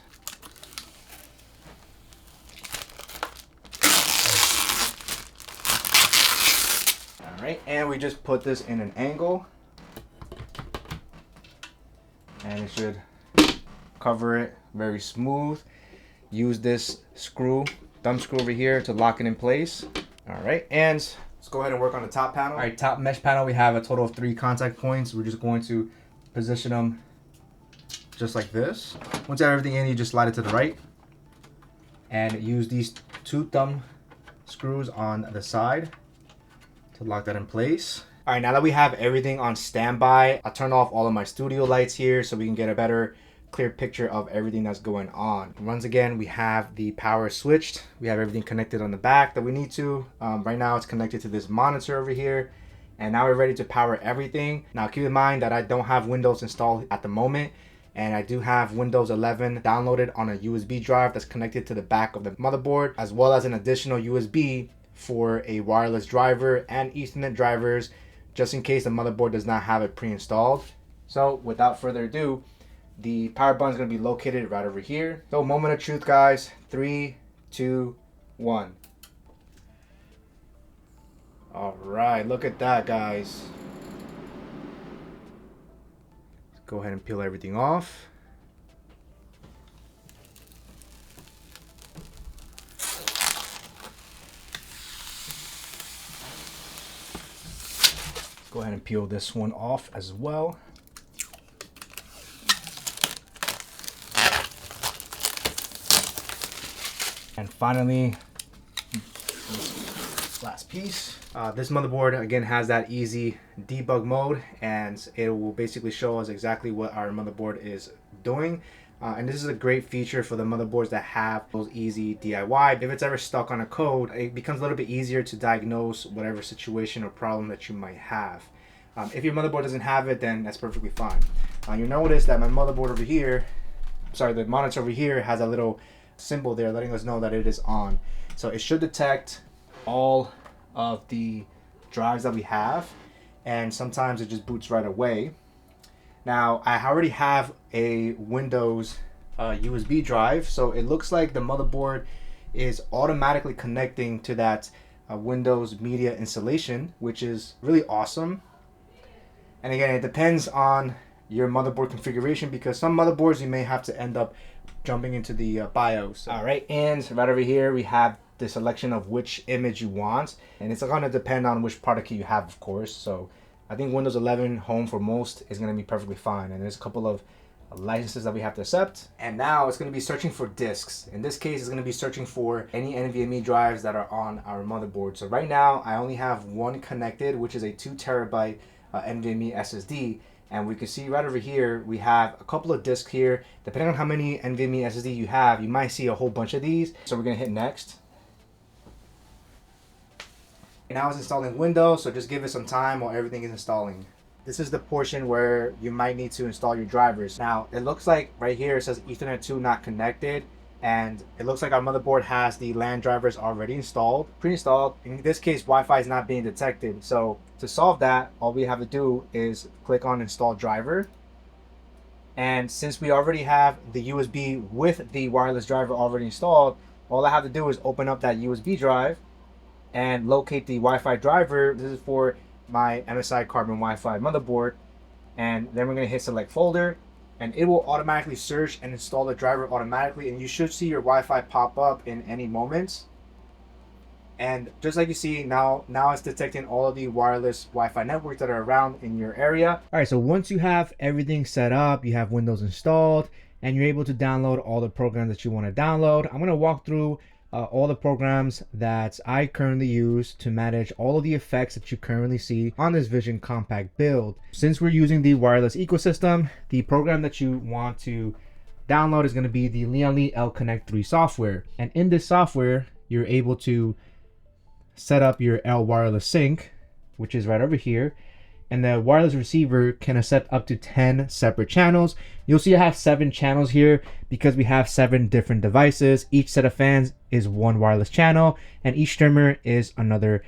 All right, and we just put this in an angle. And it should cover it very smooth. Use this screw, thumb screw over here to lock it in place. All right, and let's go ahead and work on the top panel. All right, top mesh panel, we have a total of 3 contact points. We're just going to position them just like this. Once you have everything in, you just slide it to the right. And use these 2 thumb screws on the side to lock that in place. All right, now that we have everything on standby, I'll turn off all of my studio lights here so we can get a better clear picture of everything that's going on. Once again, we have the power switched. We have everything connected on the back that we need to. Right now it's connected to this monitor over here. And now we're ready to power everything. Now keep in mind that I don't have Windows installed at the moment. And I do have Windows 11 downloaded on a USB drive that's connected to the back of the motherboard, as well as an additional USB for a wireless driver and Ethernet drivers, just in case the motherboard does not have it pre-installed. So without further ado, the power button is going to be located right over here. So moment of truth, guys. 3, 2, 1. All right, look at that, guys. Let's go ahead and peel everything off. Go ahead and peel this one off as well. And finally, last piece. This motherboard again has that easy debug mode, and it will basically show us exactly what our motherboard is doing. And this is a great feature for the motherboards that have those easy DIY. If it's ever stuck on a code, it becomes a little bit easier to diagnose whatever situation or problem that you might have. If your motherboard doesn't have it, then that's perfectly fine. You'll notice that my motherboard over here, the monitor over here has a little symbol there letting us know that it is on. So it should detect all of the drives that we have, and sometimes it just boots right away. Now I already have a Windows USB drive, so it looks like the motherboard is automatically connecting to that Windows Media installation, which is really awesome. And again, it depends on your motherboard configuration, because some motherboards you may have to end up jumping into the BIOS. All right, and right over here we have the selection of which image you want, and it's going to depend on which product key you have, of course. So I think Windows 11 Home for most is going to be perfectly fine, and there's a couple of licenses that we have to accept. And now it's going to be searching for disks. In this case, it's going to be searching for any NVMe drives that are on our motherboard. So right now I only have one connected, which is a 2 terabyte NVMe SSD. And we can see right over here, we have a couple of disks here. Depending on how many NVMe SSD you have, you might see a whole bunch of these. So we're gonna hit next. And now it's installing Windows, so just give it some time while everything is installing. This is the portion where you might need to install your drivers. Now, it looks like right here it says Ethernet 2 not connected. And it looks like our motherboard has the LAN drivers already installed, pre-installed. In this case, Wi-Fi is not being detected. So to solve that, all we have to do is click on Install Driver. And since we already have the USB with the wireless driver already installed, all I have to do is open up that USB drive and locate the Wi-Fi driver. This is for my MSI Carbon Wi-Fi motherboard. And then we're going to hit select folder, and it will automatically search and install the driver automatically, and you should see your Wi-Fi pop up in any moment. And just like you see now it's detecting all of the wireless Wi-Fi networks that are around in your area. All right, so once you have everything set up, you have Windows installed, and you're able to download all the programs that you want to download. I'm going to walk through all the programs that I currently use to manage all of the effects that you currently see on this Vision Compact build. Since we're using the wireless ecosystem, the program that you want to download is going to be the Lian Li L-Connect 3 software. And in this software, you're able to set up your L wireless sync, which is right over here. And the wireless receiver can accept up to 10 separate channels. You'll see I have 7 channels here because we have 7 different devices. Each set of fans is one wireless channel, and each streamer is another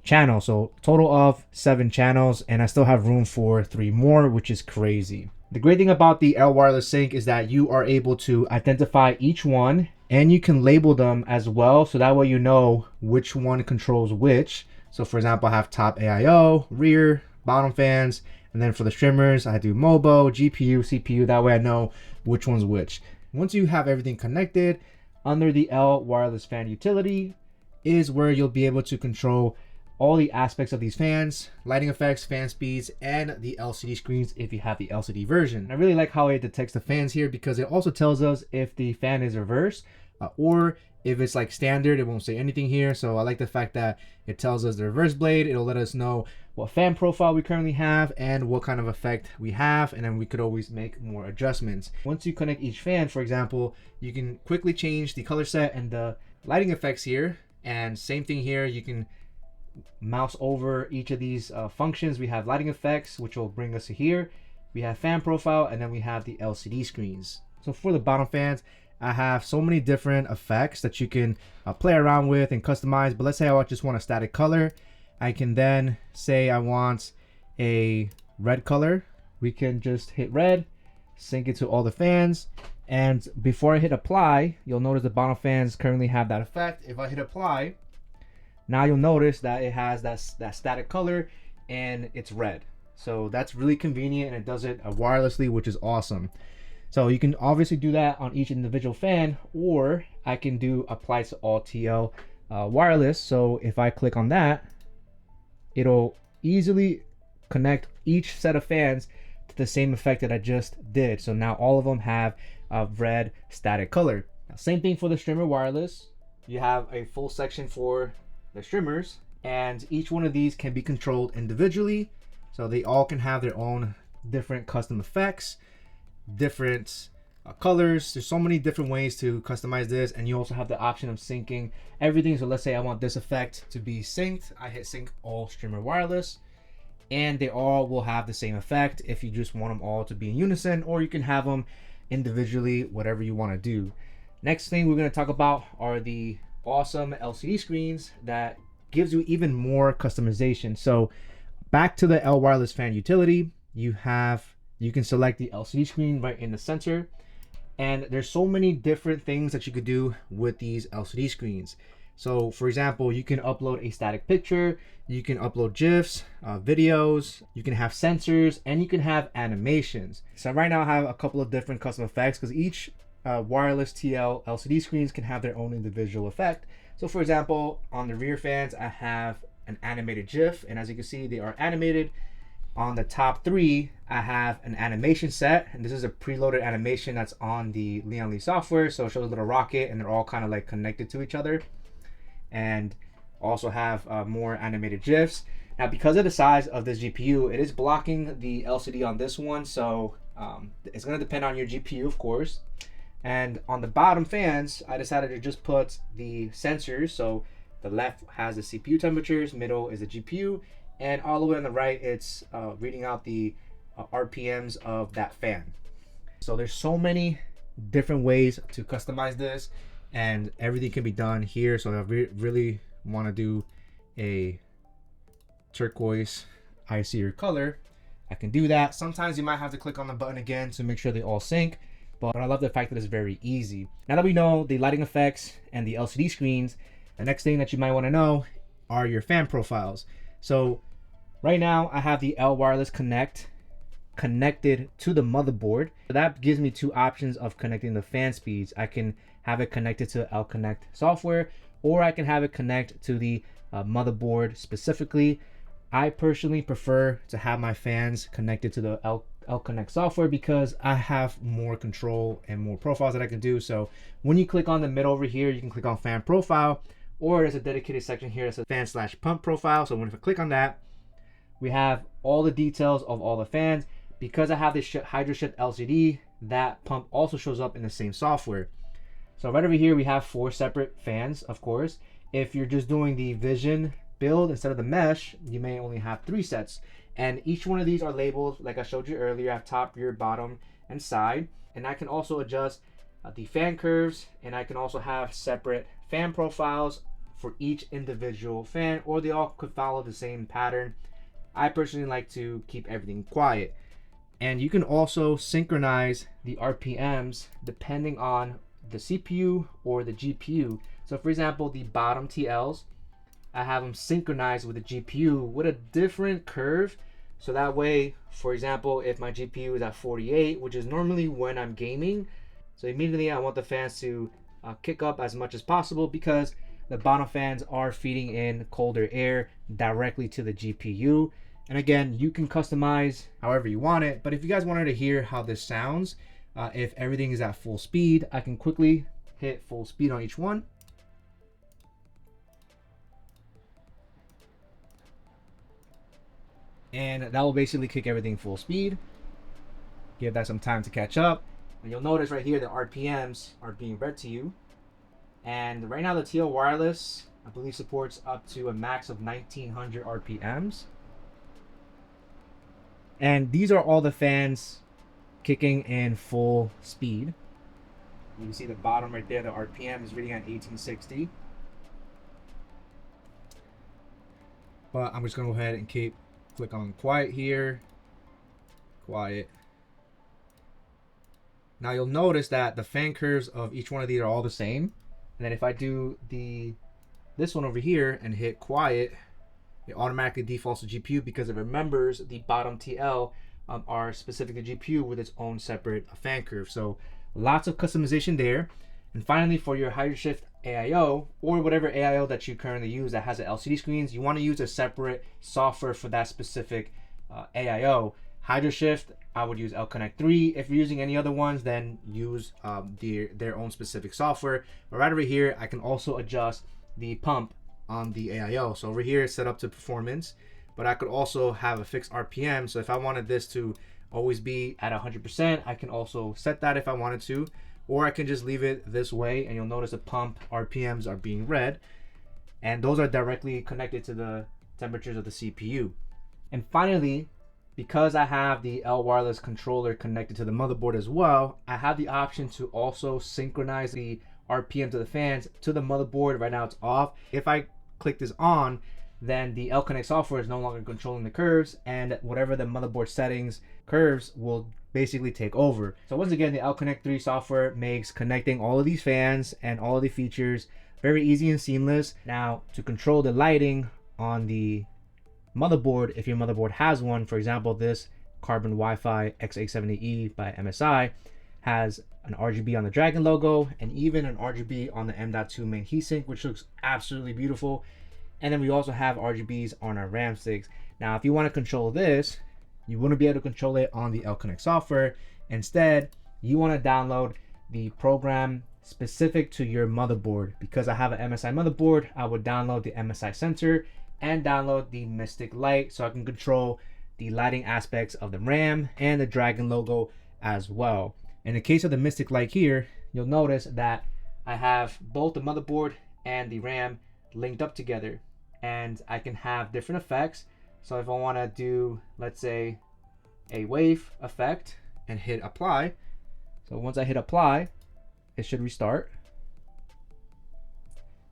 channel. So total of 7 channels, and I still have room for 3 more, which is crazy. The great thing about the L wireless sync is that you are able to identify each one, and you can label them as well, so that way you know which one controls which. So for example, I have top AIO, rear, bottom fans, and then for the streamers I do MOBO, GPU, CPU. That way I know which one's which. Once you have everything connected, under the L wireless fan utility is where you'll be able to control all the aspects of these fans, lighting effects, fan speeds, and the LCD screens if you have the LCD version. I really like how it detects the fans here because it also tells us if the fan is reversed or if it's like standard. It won't say anything here. So I like the fact that it tells us the reverse blade. It'll let us know what fan profile we currently have and what kind of effect we have, and then we could always make more adjustments. Once you connect each fan, for example, you can quickly change the color set and the lighting effects here. And same thing here, you can mouse over each of these functions. We have lighting effects, which will bring us to here. We have fan profile, and then we have the LCD screens. So for the bottom fans, I have so many different effects that you can play around with and customize. But let's say I just want a static color. I can then say I want a red color. We can just hit red, sync it to all the fans. And before I hit apply, you'll notice the bottom fans currently have that effect. If I hit apply, now you'll notice that it has that static color and it's red. So that's really convenient, and it does it wirelessly, which is awesome. So you can obviously do that on each individual fan, or I can do apply to all TL wireless. So if I click on that, it'll easily connect each set of fans to the same effect that I just did. So now all of them have a red static color. Now, same thing for the streamer wireless. You have a full section for the streamers, and each one of these can be controlled individually. So they all can have their own different custom effects, different colors. There's so many different ways to customize this, and you also have the option of syncing everything. So let's say I want this effect to be synced. I hit sync all streamer wireless, and they all will have the same effect if you just want them all to be in unison, or you can have them individually, whatever you want to do. Next thing we're going to talk about are the awesome LCD screens that gives you even more customization. So back to the L wireless fan utility, you can select the LCD screen right in the center, and there's so many different things that you could do with these LCD screens. So for example, you can upload a static picture, you can upload GIFs, videos, you can have sensors, and you can have animations. So right now I have a couple of different custom effects because each wireless TL LCD screens can have their own individual effect. So for example, on the rear fans, I have an animated GIF, and as you can see, they are animated. On the top 3, I have an animation set, and this is a preloaded animation that's on the Lian Li software. So it shows a little rocket, and they're all kind of like connected to each other. And also have more animated GIFs. Now, because of the size of this GPU, it is blocking the LCD on this one, so it's going to depend on your GPU, of course. And on the bottom fans, I decided to just put the sensors. So the left has the CPU temperatures, middle is the GPU, and all the way on the right, it's reading out the RPMs of that fan. So there's so many different ways to customize this, and everything can be done here. So I really want to do a turquoise icier color, I can do that. Sometimes you might have to click on the button again to make sure they all sync, but I love the fact that it's very easy. Now that we know the lighting effects and the LCD screens, the next thing that you might want to know are your fan profiles. So right now I have the L Wireless Connect connected to the motherboard. So that gives me two options of connecting the fan speeds. I can have it connected to L Connect software, or I can have it connect to the motherboard specifically. I personally prefer to have my fans connected to the L Connect software because I have more control and more profiles that I can do. So when you click on the middle over here, you can click on fan profile, or there's a dedicated section here that says fan/pump profile. So when I click on that, we have all the details of all the fans. Because I have this HydroShift LCD, that pump also shows up in the same software. So right over here, we have 4 separate fans, of course. If you're just doing the Vision build instead of the mesh, you may only have 3 sets. And each one of these are labeled, like I showed you earlier, I have top, rear, bottom, and side. And I can also adjust the fan curves, and I can also have separate fan profiles for each individual fan, or they all could follow the same pattern. I personally like to keep everything quiet. And you can also synchronize the RPMs depending on the CPU or the GPU. So for example, the bottom TLs, I have them synchronized with the GPU with a different curve. So that way, for example, if my GPU is at 48, which is normally when I'm gaming, so immediately I want the fans to kick up as much as possible because the bottom fans are feeding in colder air directly to the GPU. And again, you can customize however you want it, but if you guys wanted to hear how this sounds, if everything is at full speed, I can quickly hit full speed on each one. And that will basically kick everything full speed. Give that some time to catch up. And you'll notice right here the RPMs are being read to you. And right now the TL Wireless, I believe, supports up to a max of 1900 RPMs. And these are all the fans kicking in full speed. You can see the bottom right there, the RPM is reading at 1860. But I'm just gonna go ahead and click on quiet here. Quiet. Now you'll notice that the fan curves of each one of these are all the same. And then if I do this one over here and hit quiet, it automatically defaults to GPU because it remembers the bottom TL are specific to GPU with its own separate fan curve. So lots of customization there. And finally, for your HydroShift AIO or whatever AIO that you currently use that has an LCD screens, you want to use a separate software for that specific AIO. HydroShift, I would use L Connect 3. If you're using any other ones, then use their own specific software. But right over here, I can also adjust the pump on the AIO. So over here it's set up to performance, but I could also have a fixed RPM. So if I wanted this to always be at 100%, I can also set that if I wanted to, or I can just leave it this way, and you'll notice the pump RPMs are being read, and those are directly connected to the temperatures of the CPU. And finally, because I have the L Wireless controller connected to the motherboard as well, I have the option to also synchronize the RPM to the fans to the motherboard. Right now it's off. If I click this on, then the L Connect software is no longer controlling the curves, and whatever the motherboard settings curves will basically take over. So once again, the L Connect 3 software makes connecting all of these fans and all of the features very easy and seamless. Now, to control the lighting on the motherboard, if your motherboard has one, for example, this Carbon Wi-Fi X870E by MSI has an RGB on the Dragon logo and even an RGB on the M.2 main heatsink, which looks absolutely beautiful. And then we also have RGBs on our RAM sticks. Now, if you want to control this, you wouldn't be able to control it on the L Connect software. Instead, you want to download the program specific to your motherboard. Because I have an MSI motherboard, I would download the MSI sensor and download the Mystic Light so I can control the lighting aspects of the RAM and the Dragon logo as well. In the case of the Mystic Light here, you'll notice that I have both the motherboard and the RAM linked up together, and I can have different effects. So if I want to do, let's say, a wave effect and hit apply, so once I hit apply, it should restart.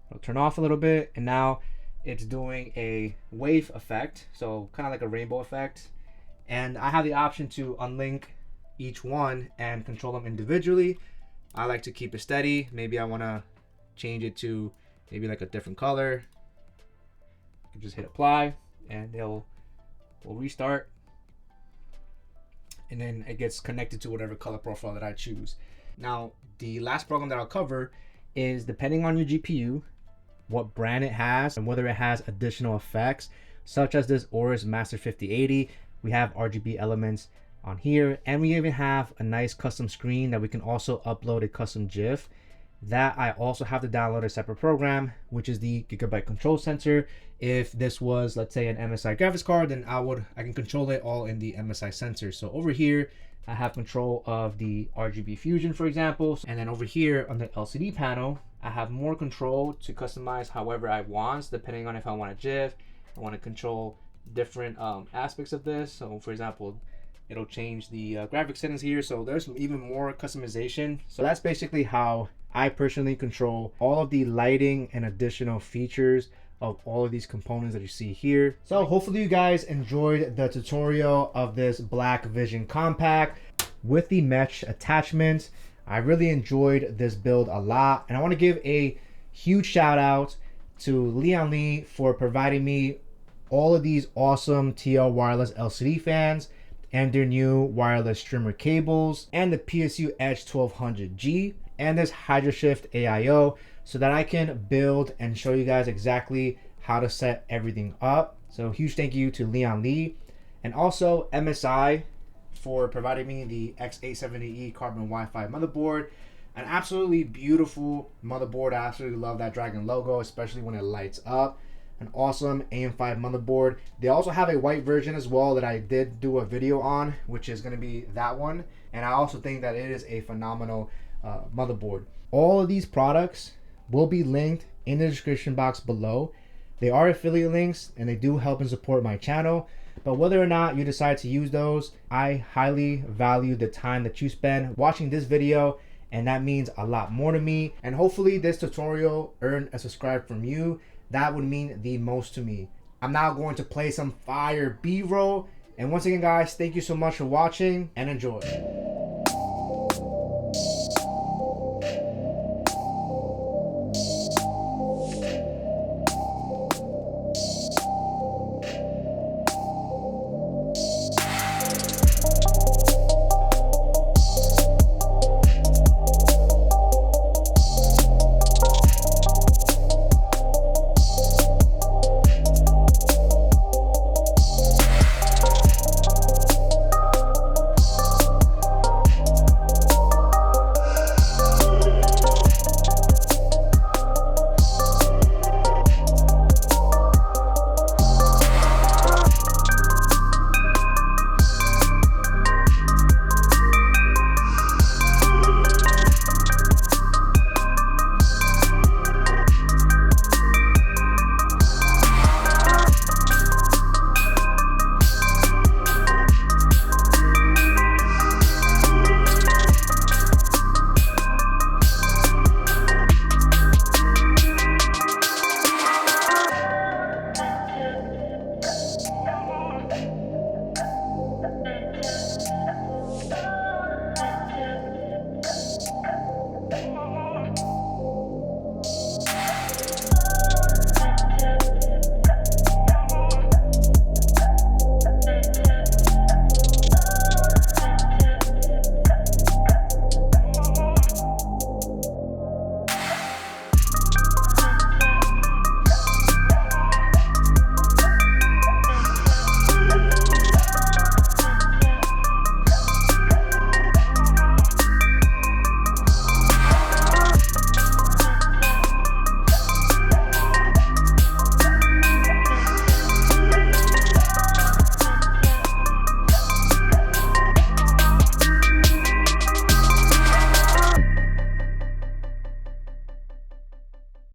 It'll turn off a little bit, and now it's doing a wave effect, so kind of like a rainbow effect. And I have the option to unlink each one and control them individually. I like to keep it steady. Maybe I want to change it to maybe like a different color. can just hit apply and will restart, and then it gets connected to whatever color profile that I choose. Now, the last program that I'll cover is, depending on your GPU, what brand it has and whether it has additional effects, such as this AORUS Master 5080. We have RGB elements on here, and we even have a nice custom screen that we can also upload a custom GIF. That I also have to download a separate program, which is the Gigabyte Control Sensor. If this was, let's say, an MSI graphics card, then I can control it all in the MSI sensor. So over here, I have control of the RGB Fusion, for example. And then over here on the LCD panel, I have more control to customize however I want, depending on if I want a GIF, I want to control different aspects of this. So for example, it'll change the graphics settings here. So there's even more customization. So that's basically how I personally control all of the lighting and additional features of all of these components that you see here. So hopefully you guys enjoyed the tutorial of this Black Vision compact with the mesh attachments. I really enjoyed this build a lot, and I want to give a huge shout out to Lian Li for providing me all of these awesome TL Wireless LCD fans and their new wireless streamer cables and the PSU Edge 1200G and this HydroShift AIO, so that I can build and show you guys exactly how to set everything up. So huge thank you to Lian Li, and also MSI for providing me the X870E carbon Wi-Fi motherboard. An absolutely beautiful motherboard. I absolutely love that dragon logo, especially when it lights up. An awesome AM5 motherboard. They also have a white version as well that I did do a video on, which is going to be that one. And I also think that it is a phenomenal motherboard. All of these products will be linked in the description box below. They are affiliate links and they do help and support my channel. But whether or not you decide to use those, I highly value the time that you spend watching this video, and that means a lot more to me. And hopefully this tutorial earned a subscribe from you. That would mean the most to me. I'm now going to play some fire B-roll. And once again, guys, thank you so much for watching and enjoy.